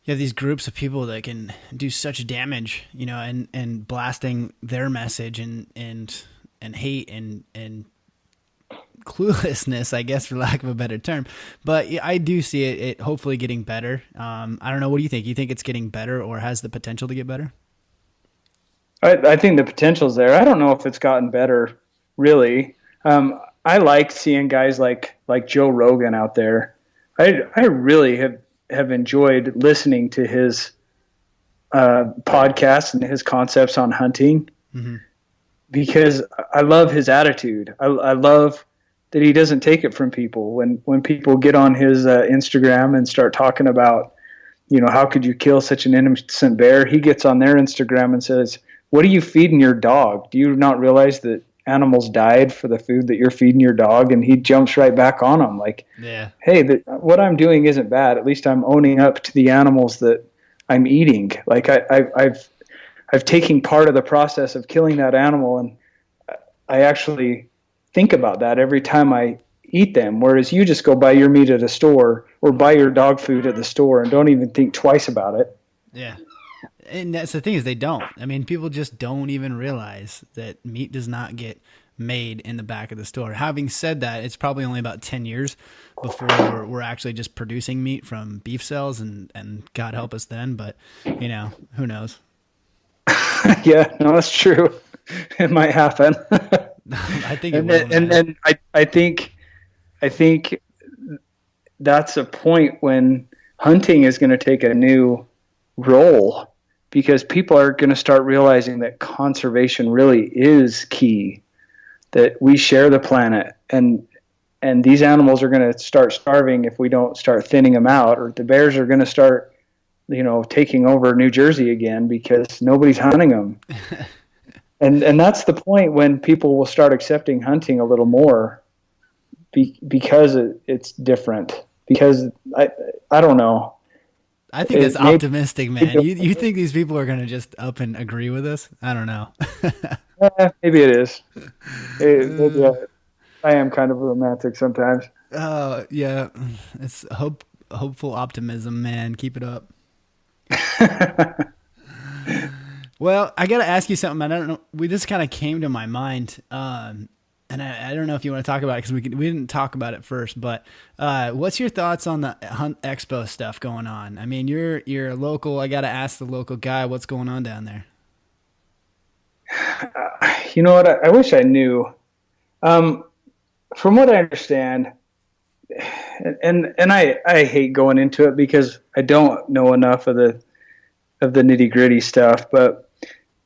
you have these groups of people that can do such damage, and blasting their message and hate and cluelessness, I guess, for lack of a better term. But I do see it hopefully getting better. I don't know. What do you think? You think it's getting better or has the potential to get better? I think the potential's there. I don't know if it's gotten better, really. I like seeing guys like Joe Rogan out there. I really have enjoyed listening to his podcasts and his concepts on hunting, because I love his attitude. I love that he doesn't take it from people. When people get on his Instagram and start talking about, how could you kill such an innocent bear? He gets on their Instagram and says, "What are you feeding your dog? Do you not realize that animals died for the food that you're feeding your dog?" And he jumps right back on them. Like, yeah, hey, what I'm doing isn't bad. At least I'm owning up to the animals that I'm eating. Like, I've taken part of the process of killing that animal, and I actually think about that every time I eat them. Whereas you just go buy your meat at a store or buy your dog food at the store and don't even think twice about it. Yeah. And that's the thing is they don't. I mean, people just don't even realize that meat does not get made in the back of the store. Having said that, it's probably only about 10 years before we're actually just producing meat from beef cells, and God help us then. But, who knows? Yeah, no, that's true. It might happen. I think it and will. then I think that's a point when hunting is going to take a new role, because people are going to start realizing that conservation really is key, that we share the planet, and these animals are going to start starving if we don't start thinning them out, or the bears are going to start taking over New Jersey again because nobody's hunting them. and that's the point when people will start accepting hunting a little more, because it's different. Because I don't know. I think that's optimistic, man. You think these people are going to just up and agree with us? I don't know. Maybe it is. Maybe I am kind of romantic sometimes. Oh, yeah. It's hopeful optimism, man. Keep it up. Well, I got to ask you something. I don't know. This kind of came to my mind. And I don't know if you want to talk about it because we didn't talk about it first, but what's your thoughts on the Hunt Expo stuff going on? I mean, you're a local. I got to ask the local guy what's going on down there. You know what? I wish I knew. From what I understand, and I hate going into it because I don't know enough of the nitty gritty stuff, but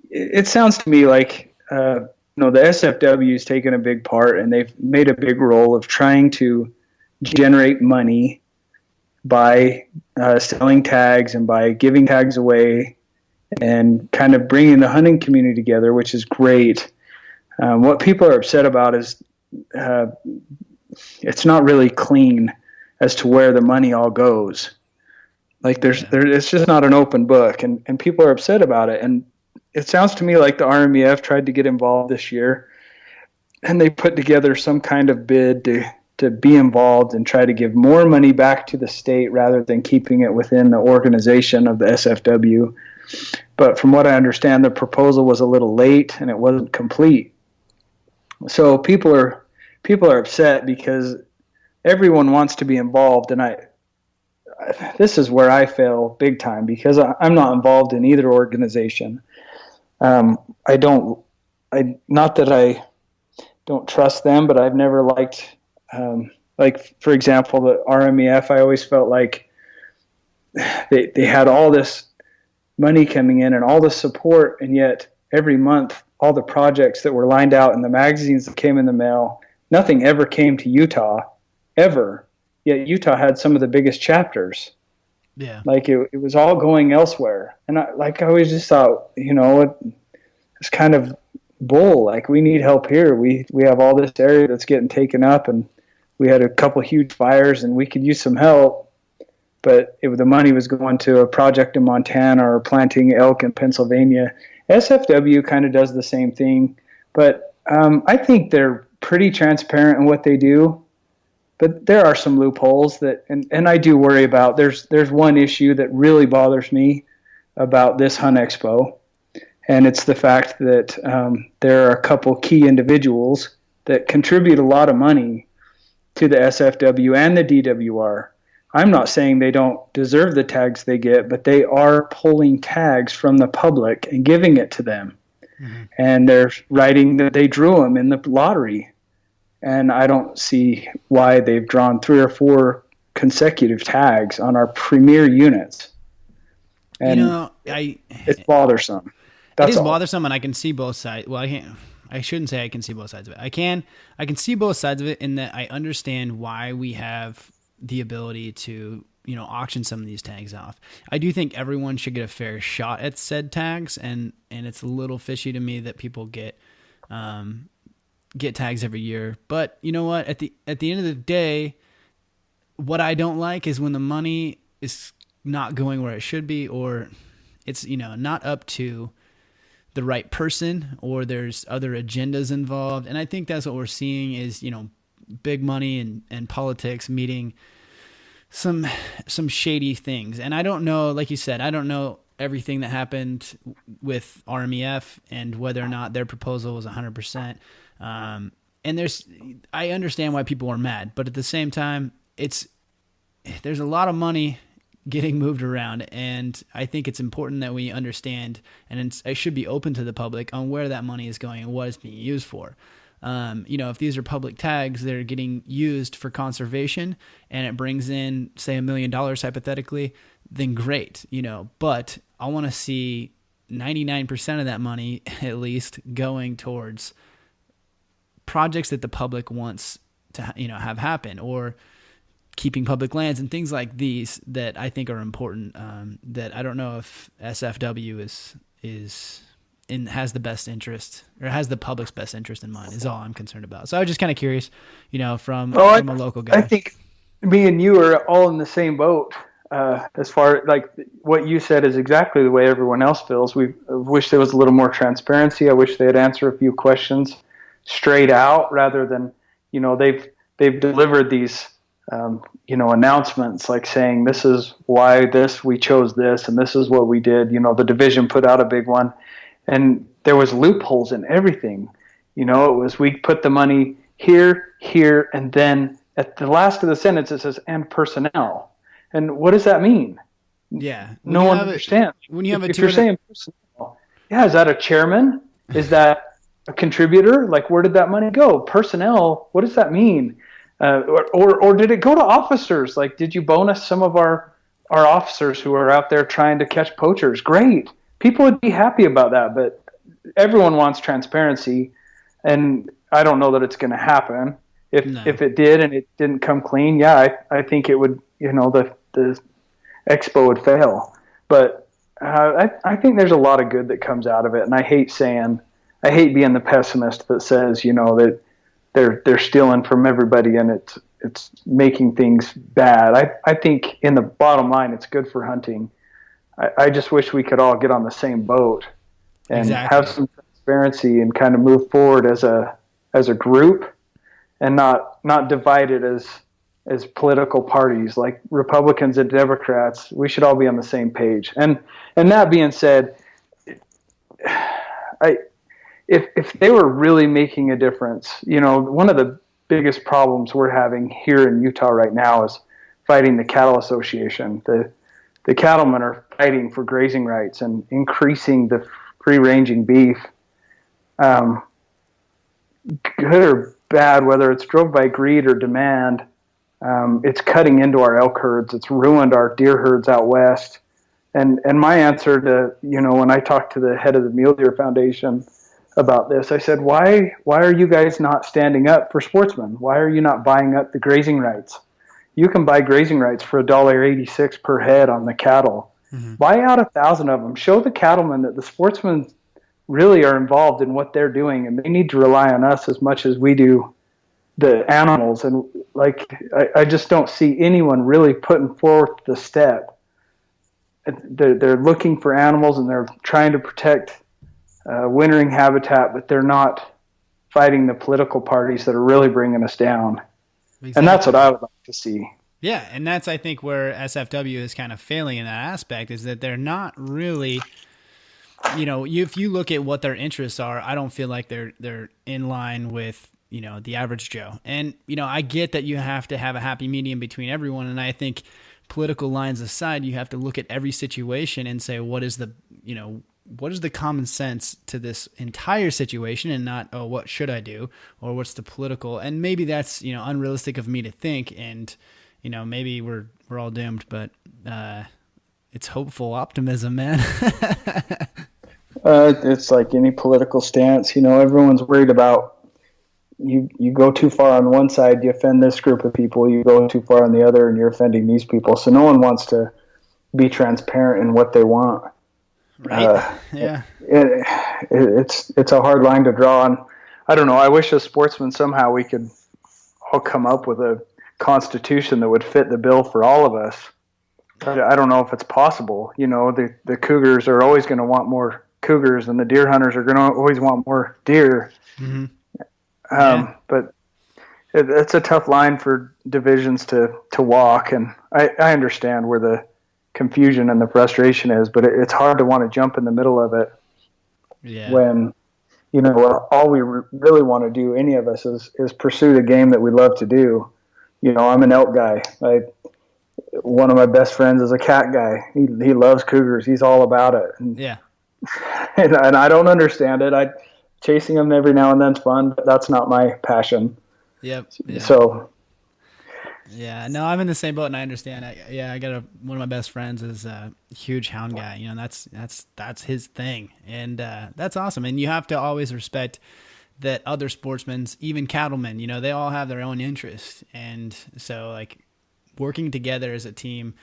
it sounds to me like the SFW has taken a big part, and they've made a big role of trying to generate money by selling tags and by giving tags away and kind of bringing the hunting community together, which is great. What people are upset about is it's not really clean as to where the money all goes. Like it's just not an open book, and people are upset about it. And it sounds to me like the RMEF tried to get involved this year, and they put together some kind of bid to be involved and try to give more money back to the state rather than keeping it within the organization of the SFW. But from what I understand, the proposal was a little late and it wasn't complete. So people are upset because everyone wants to be involved, and this is where I fail big time because I'm not involved in either organization. Not that I don't trust them, but I've never liked, like for example, the RMEF. I always felt like they had all this money coming in and all the support, and yet every month all the projects that were lined out in the magazines that came in the mail, nothing ever came to Utah, ever. Yet Utah had some of the biggest chapters. Yeah, like it was all going elsewhere, and I always just thought, it's kind of bull. Like, we need help here. We have all this area that's getting taken up, and we had a couple huge fires, and we could use some help. But the money was going to a project in Montana or planting elk in Pennsylvania. SFW kind of does the same thing, but I think they're pretty transparent in what they do. But there are some loopholes that, and I do worry about. There's one issue that really bothers me about this Hunt Expo, and it's the fact that there are a couple key individuals that contribute a lot of money to the SFW and the DWR. I'm not saying they don't deserve the tags they get, but they are pulling tags from the public and giving it to them. Mm-hmm. And they're writing that they drew them in the lottery. And I don't see why they've drawn 3 or 4 consecutive tags on our premier units. And it's bothersome. It is bothersome, and I can see both sides. Well, I shouldn't say I can see both sides of it. I can see both sides of it in that I understand why we have the ability to, auction some of these tags off. I do think everyone should get a fair shot at said tags, and it's a little fishy to me that people get tags every year. But you know what? At the end of the day, what I don't like is when the money is not going where it should be, or it's not up to the right person, or there's other agendas involved. And I think that's what we're seeing is big money and politics meeting some shady things. And I don't know, like you said, I don't know everything that happened with RMEF and whether or not their proposal was 100%. And I understand why people are mad, but at the same time, there's a lot of money getting moved around, and I think it's important that we understand, and it should be open to the public on where that money is going and what it's being used for. If these are public tags that are getting used for conservation and it brings in, say, $1 million hypothetically, then great, but I want to see 99% of that money at least going towards projects that the public wants to, have happen, or keeping public lands and things like these that I think are important. That I don't know if SFW has the best interest, or has the public's best interest in mind, is all I'm concerned about. So I was just kind of curious, from a local guy. I think me and you are all in the same boat. As far like what you said is exactly the way everyone else feels. I wish there was a little more transparency. I wish they'd answer a few questions straight out rather than, they've delivered these, announcements like saying this is why we chose this and this is what we did. The division put out a big one, and there was loopholes in everything. It was, we put the money here, and then at the last of the sentence it says, and personnel. And what does that mean? Yeah. No one understands. When you have if you're saying personnel, is that a chairman? Is that a contributor? Like, where did that money go? Personnel, what does that mean? Or did it go to officers? Like, did you bonus some of our officers who are out there trying to catch poachers? Great. People would be happy about that, but everyone wants transparency, and I don't know that it's going to happen. If it did and it didn't come clean, I think it would, the expo would fail. But I think there's a lot of good that comes out of it, and I hate being the pessimist that says, that they're stealing from everybody and it's making things bad. I think in the bottom line, it's good for hunting. I just wish we could all get on the same boat and have some transparency and kind of move forward as a group, and not divided as political parties like Republicans and Democrats. We should all be on the same page. And that being said, if they were really making a difference, one of the biggest problems we're having here in Utah right now is fighting the cattle association. The cattlemen are fighting for grazing rights and increasing the free-ranging beef. Good or bad, whether it's drove by greed or demand, it's cutting into our elk herds. It's ruined our deer herds out west. And my answer to, when I talked to the head of the Mule Deer Foundation about this, I said, why are you guys not standing up for sportsmen? Why are you not buying up the grazing rights? You can buy grazing rights for $1.86 per head on the cattle. Mm-hmm. Buy out 1,000 of them. Show the cattlemen that the sportsmen really are involved in what they're doing, and they need to rely on us as much as we do the animals. And I just don't see anyone really putting forth the step. They're looking for animals and they're trying to protect wintering habitat, but they're not fighting the political parties that are really bringing us down. Exactly. And that's what I would like to see. Yeah, and that's, I think, where SFW is kind of failing in that aspect, is that they're not really, if you look at what their interests are, I don't feel like they're in line with, the average Joe. And, I get that you have to have a happy medium between everyone, and I think political lines aside, you have to look at every situation and say, what is the common sense to this entire situation, and not, what should I do, or what's the political, and maybe that's, unrealistic of me to think, and, maybe we're all doomed, but, it's hopeful optimism, man. It's like any political stance, everyone's worried about, you go too far on one side, you offend this group of people, you go too far on the other and you're offending these people. So no one wants to be transparent in what they want. Right. Yeah. It's a hard line to draw on. I don't know. I wish as sportsmen somehow we could all come up with a constitution that would fit the bill for all of us. I don't know if it's possible. The cougars are always going to want more cougars, and the deer hunters are going to always want more deer. Mm-hmm. But it's a tough line for divisions to walk, and I understand where the confusion and the frustration is, but it's hard to want to jump in the middle of it. Yeah. When, all we really want to do, any of us, is pursue the game that we love to do. I'm an elk guy. One of my best friends is a cat guy. He loves cougars. He's all about it. And, yeah. and I don't understand it. Chasing them every now and then is fun, but that's not my passion. Yep. Yeah. So. Yeah, no, I'm in the same boat, and I understand. I got one of my best friends is a huge hound guy. That's his thing, and that's awesome. And you have to always respect that other sportsmen, even cattlemen, they all have their own interests, and so like working together as a team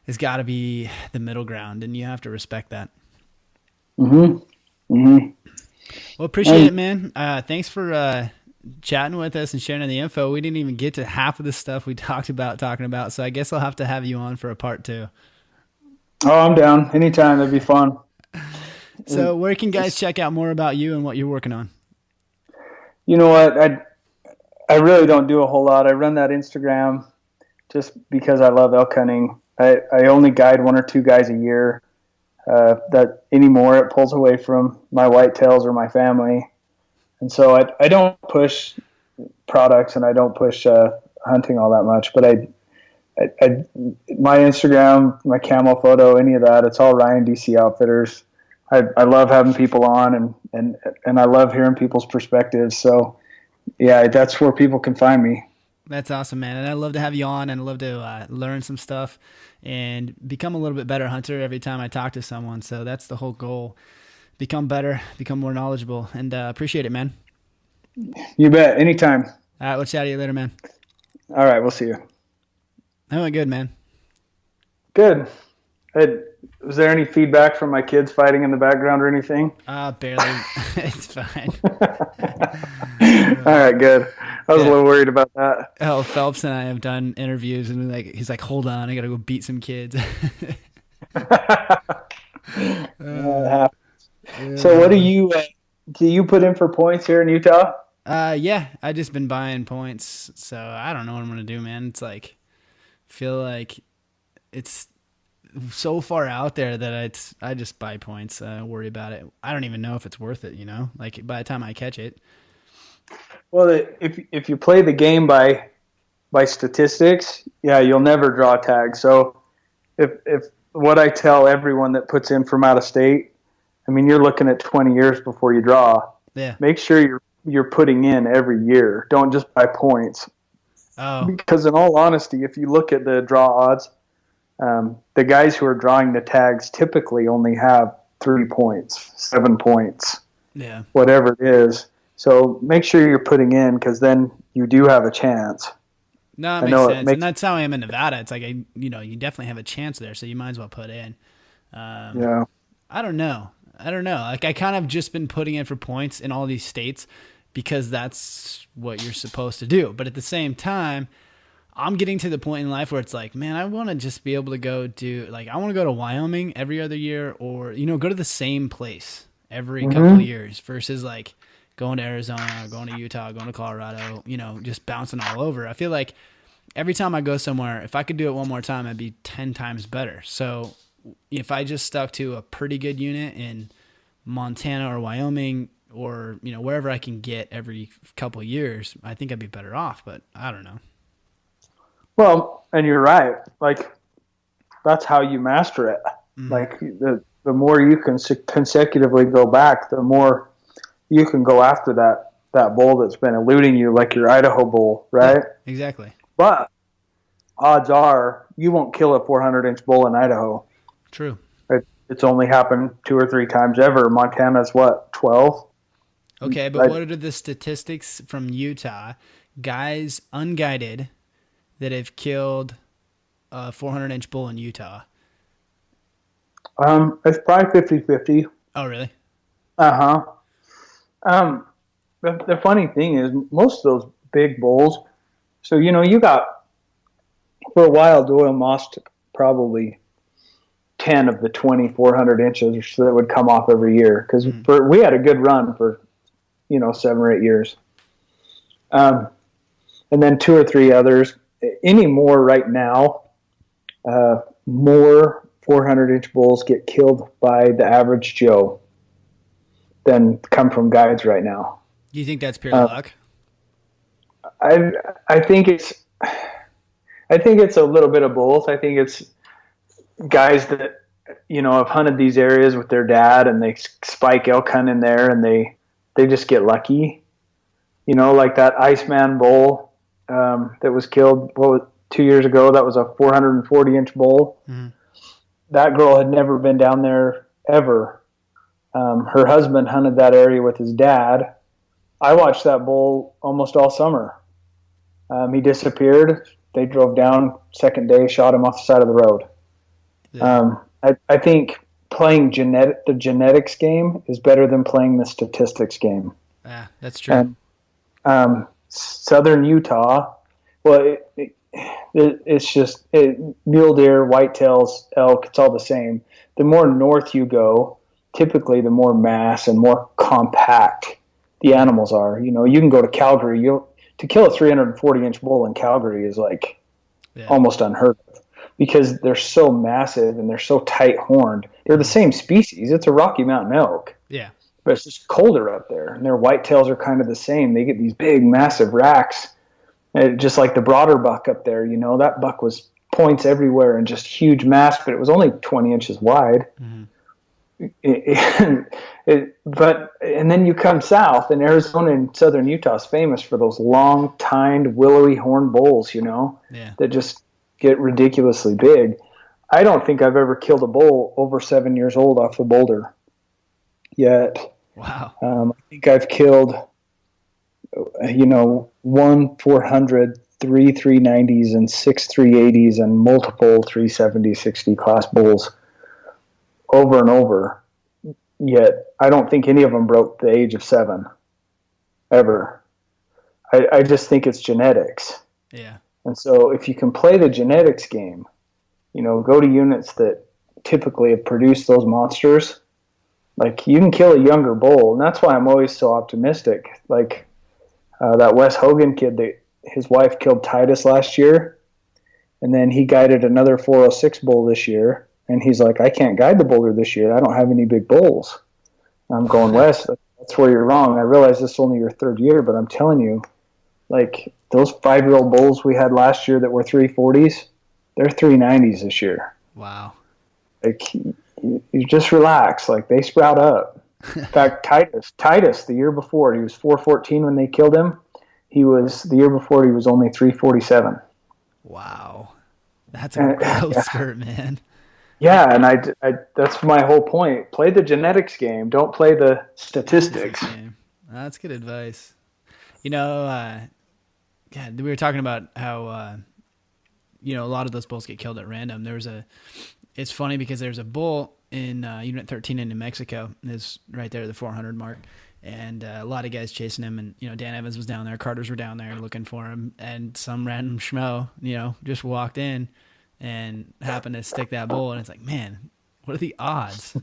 has got to be the middle ground, and you have to respect that. Well, appreciate it, man. Thanks for chatting with us and sharing the info. We didn't even get to half of the stuff we talking about, so I guess I'll have to have you on for a part 2. Oh, I'm down anytime. That'd be fun. So where can guys check out more about you and what you're working on? You know what, I really don't do a whole lot. I run that Instagram just because I love elk hunting. I only guide 1 or 2 guys a year. That anymore, it pulls away from my whitetails or my family. And so I don't push products and I don't push hunting all that much. But my Instagram, my camo photo, any of that, it's all Ryan DC Outfitters. I love having people on and I love hearing people's perspectives. So, yeah, that's where people can find me. That's awesome, man. And I'd love to have you on and I'd love to learn some stuff and become a little bit better hunter every time I talk to someone. So that's the whole goal. Become better, become more knowledgeable, and appreciate it, man. You bet. Anytime. All right, we'll chat to you later, man. All right, we'll see you. That went good, man. Good. Was there any feedback from my kids fighting in the background or anything? Barely. It's fine. All right, good. I was a little worried about that. Oh, Phelps and I have done interviews, and he's like, hold on, I got to go beat some kids. So what do you put in for points here in Utah? Yeah, I just been buying points, so I don't know what I'm gonna do, man. It's like, feel like it's so far out there that I just buy points. Worry about it. I don't even know if it's worth it. Like by the time I catch it. Well, if you play the game by statistics, yeah, you'll never draw a tag. So if what I tell everyone that puts in from out of state. I mean, you're looking at 20 years before you draw. Yeah. Make sure you're putting in every year. Don't just buy points. Oh. Because in all honesty, if you look at the draw odds, the guys who are drawing the tags typically only have 3 points, 7 points, whatever it is. So make sure you're putting in because then you do have a chance. No, it makes sense. And that's how I am in Nevada. It's like, you definitely have a chance there, so you might as well put in. Yeah. I don't know. Like I kind of just been putting in for points in all these states because that's what you're supposed to do. But at the same time, I'm getting to the point in life where it's like, man, I want to just be able to go I want to go to Wyoming every other year or, go to the same place every couple of years versus like going to Arizona, going to Utah, going to Colorado, just bouncing all over. I feel like every time I go somewhere, if I could do it one more time, I'd be 10 times better. So if I just stuck to a pretty good unit in Montana or Wyoming or, wherever I can get every couple of years, I think I'd be better off, but I don't know. Well, and you're right. Like that's how you master it. Mm-hmm. Like the more you can consecutively go back, the more you can go after that bull that's been eluding you, like your Idaho bull, right? Yeah, exactly. But odds are you won't kill a 400-inch bull in Idaho. True. It's only happened 2 or 3 times ever. Montana's what, 12? Okay, but what are the statistics from Utah? Guys unguided that have killed a 400-inch bull in Utah. It's probably 50-50. Oh, really? Uh-huh. The funny thing is most of those big bulls, so, you got, for a while, Doyle Moss took probably 10 of the 2,400 inches that would come off every year because we had a good run for 7 or 8 years, and then 2 or 3 others. Any more right now, more 400-inch bulls get killed by the average Joe than come from guides right now. Do you think that's pure luck? I think it's a little bit of both. I think it's guys that have hunted these areas with their dad, and they spike elk hunt in there, and they just get lucky. Like that Iceman bull that was killed 2 years ago. That was a 440-inch bull. Mm-hmm. That girl had never been down there ever. Her husband hunted that area with his dad. I watched that bull almost all summer. He disappeared. They drove down second day, shot him off the side of the road. Yeah. I think playing the genetics game is better than playing the statistics game. Yeah, that's true. And southern Utah, well, it's just mule deer, whitetails, elk, it's all the same. The more north you go, typically the more mass and more compact the animals are. You can go to Calgary. To kill a 340-inch bull in Calgary is almost unheard of, because they're so massive and they're so tight-horned. They're the same species. It's a Rocky Mountain elk. Yeah. But it's just colder up there, and their whitetails are kind of the same. They get these big, massive racks, just like the broader buck up there. That buck was points everywhere and just huge mass, but it was only 20 inches wide. Mm-hmm. And then you come south, and Arizona and southern Utah is famous for those long tined willowy horn bulls, that just get ridiculously big. I don't think I've ever killed a bull over 7 years old off the boulder yet. Wow. I think I've killed one 400, 3 390s, and 6 380s, and multiple 370 60 class bulls over and over, yet I don't think any of them broke the age of 7 ever. I just think it's genetics. Yeah. And so if you can play the genetics game, go to units that typically have produced those monsters, like you can kill a younger bull. And that's why I'm always so optimistic. Like that Wes Hogan kid, his wife killed Titus last year, and then he guided another 406 bull this year. And he's like, I can't guide the boulder this year. I don't have any big bulls. And I'm going, Wes, that's where you're wrong. I realize this is only your 3rd year, but I'm telling you, like those 5-year-old bulls we had last year that were 340s, they're 390s this year. Wow. Like you just relax. Like they sprout up. In fact, Titus, the year before, he was 414 when they killed him. The year before, he was only 347. Wow. That's a growth spurt, man. Yeah, and I that's my whole point. Play the genetics game. Don't play the statistics. That's good advice. We were talking about how, a lot of those bulls get killed at random. It's funny because there's a bull in Unit 13 in New Mexico. It's right there at the 400 mark. And a lot of guys chasing him. And, Dan Evans was down there. Carters were down there looking for him. And some random schmo, just walked in and happened to stick that bull, and it's like, man, what are the odds?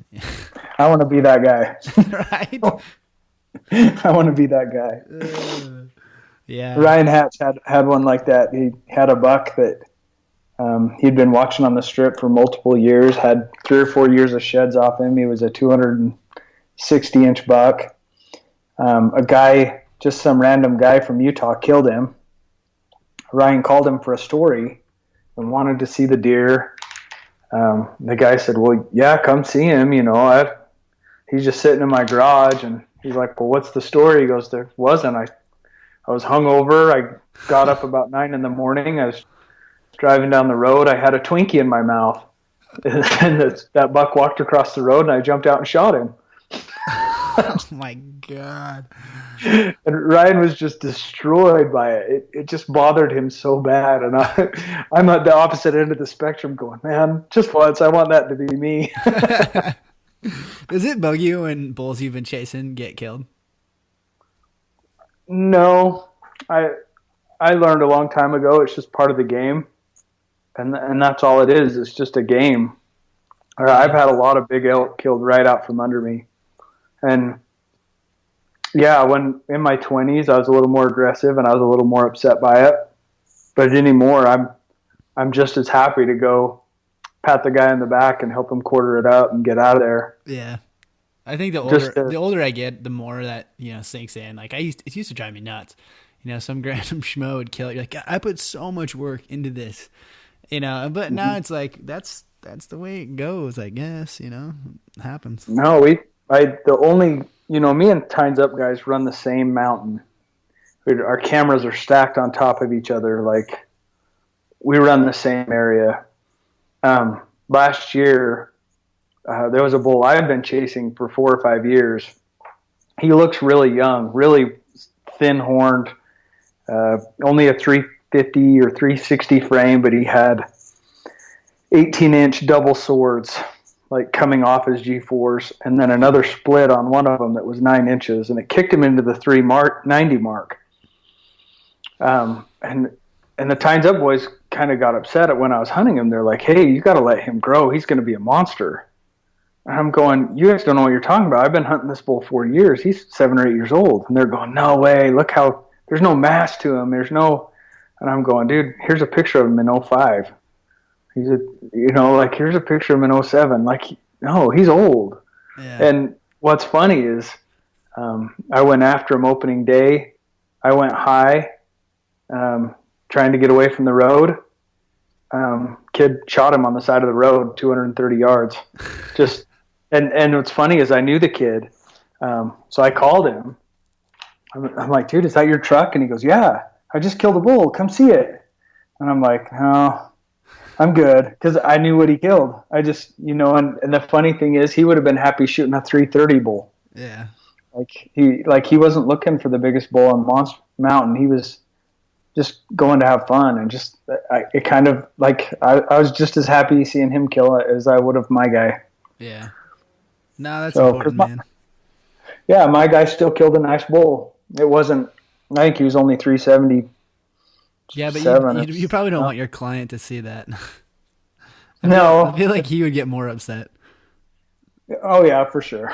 I want to be that guy. Right? I want to be that guy. Yeah. Ryan Hatch had one like that. He had a buck that he'd been watching on the strip for multiple years, had 3 or 4 years of sheds off him. He was a 260-inch buck. Just some random guy from Utah killed him. Ryan called him for a story and wanted to see the deer. The guy said, well, yeah, come see him. He's just sitting in my garage. And he's like, well, what's the story? He goes, there wasn't. I was hungover. I got up about 9 in the morning. I was driving down the road. I had a Twinkie in my mouth. And that buck walked across the road, and I jumped out and shot him. Oh, my God. And Ryan was just destroyed by it. It just bothered him so bad. And I'm at the opposite end of the spectrum going, man, just once, I want that to be me. Does it bug you when bulls you've been chasing get killed? No. I learned a long time ago it's just part of the game. And that's all it is. It's just a game. I've had a lot of big elk killed right out from under me. And yeah, when in my 20s, I was a little more aggressive and I was a little more upset by it. But anymore, I'm just as happy to go pat the guy in the back and help him quarter it up and get out of there. Yeah. I think the older I get, the more that, sinks in. Like it used to drive me nuts. Some random schmo would kill it. You're like, God, I put so much work into this, but now it's like, that's the way it goes, I guess, it happens. No, me and Times Up guys run the same mountain. Our cameras are stacked on top of each other. Like we run the same area. Last year, there was a bull I've been chasing for 4 or 5 years. He looks really young, really thin horned, only a 350 or 360 frame, but he had 18-inch double swords like coming off his G4s, and then another split on one of them that was 9 inches, and it kicked him into the 390 mark. And the Times Up boys kind of got upset at when I was hunting him. They're like, hey, you got to let him grow. He's going to be a monster. And I'm going, you guys don't know what you're talking about. I've been hunting this bull 4 years. He's 7 or 8 years old. And they're going, no way. Look how there's no mass to him. And I'm going, dude, here's a picture of him in 05. He's here's a picture of him in 07. Like, no, he's old. Yeah. And what's funny is I went after him opening day. I went high, trying to get away from the road. Kid shot him on the side of the road, 230 yards. And what's funny is I knew the kid. So I called him. I'm like, dude, is that your truck? And he goes, yeah, I just killed a bull. Come see it. And I'm like, no, I'm good. Because I knew what he killed. I just, and the funny thing is he would have been happy shooting a 330 bull. Yeah. He wasn't looking for the biggest bull on Monster Mountain. He was just going to have fun. And I was just as happy seeing him kill it as I would have my guy. Yeah. No, that's important, man. My guy still killed a nice bull. It wasn't, I think he was only 370. Yeah, but you probably don't want your client to see that. I feel like he would get more upset. Oh, yeah, for sure.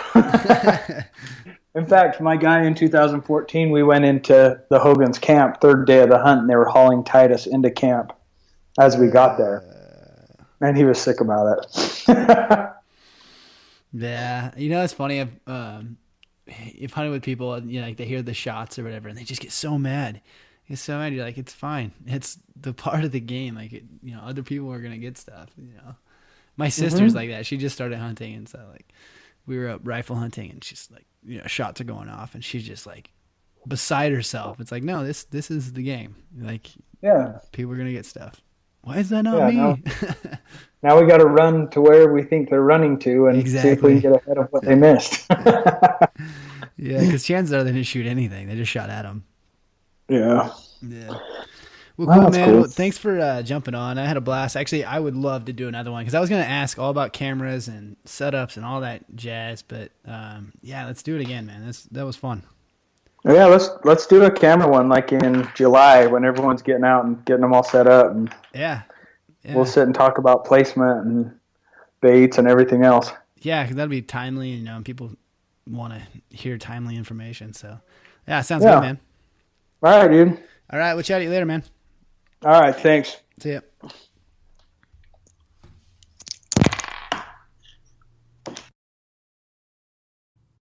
In fact, my guy in 2014, we went into the Hogan's camp, 3rd day of the hunt, and they were hauling Titus into camp as we got there. And he was sick about it. Yeah. It's funny. If hunting with people, like they hear the shots or whatever, and they just get so mad. You're like, it's fine. It's the part of the game. Like, other people are going to get stuff, My sister's like that. She just started hunting, and so like we were up rifle hunting, and she's like, shots are going off, and she's just like beside herself. It's like, no, this is the game. Like, yeah, people are gonna get stuff. Why is that not me? Now we got to run to where we think they're running to, and see if we can get ahead of what they missed. Yeah, because chances are they didn't shoot anything. They just shot at them. Yeah. Yeah. Well, cool, man. Cool. Well, thanks for jumping on. I had a blast. Actually, I would love to do another one because I was going to ask all about cameras and setups and all that jazz. But let's do it again, man. That was fun. Yeah, let's do a camera one like in July when everyone's getting out and getting them all set up. And yeah. We'll sit and talk about placement and baits and everything else. Yeah, because that'll be timely. And people want to hear timely information. So, yeah, sounds good, man. All right, dude. All right, we'll chat to you later, man. All right, thanks. See ya.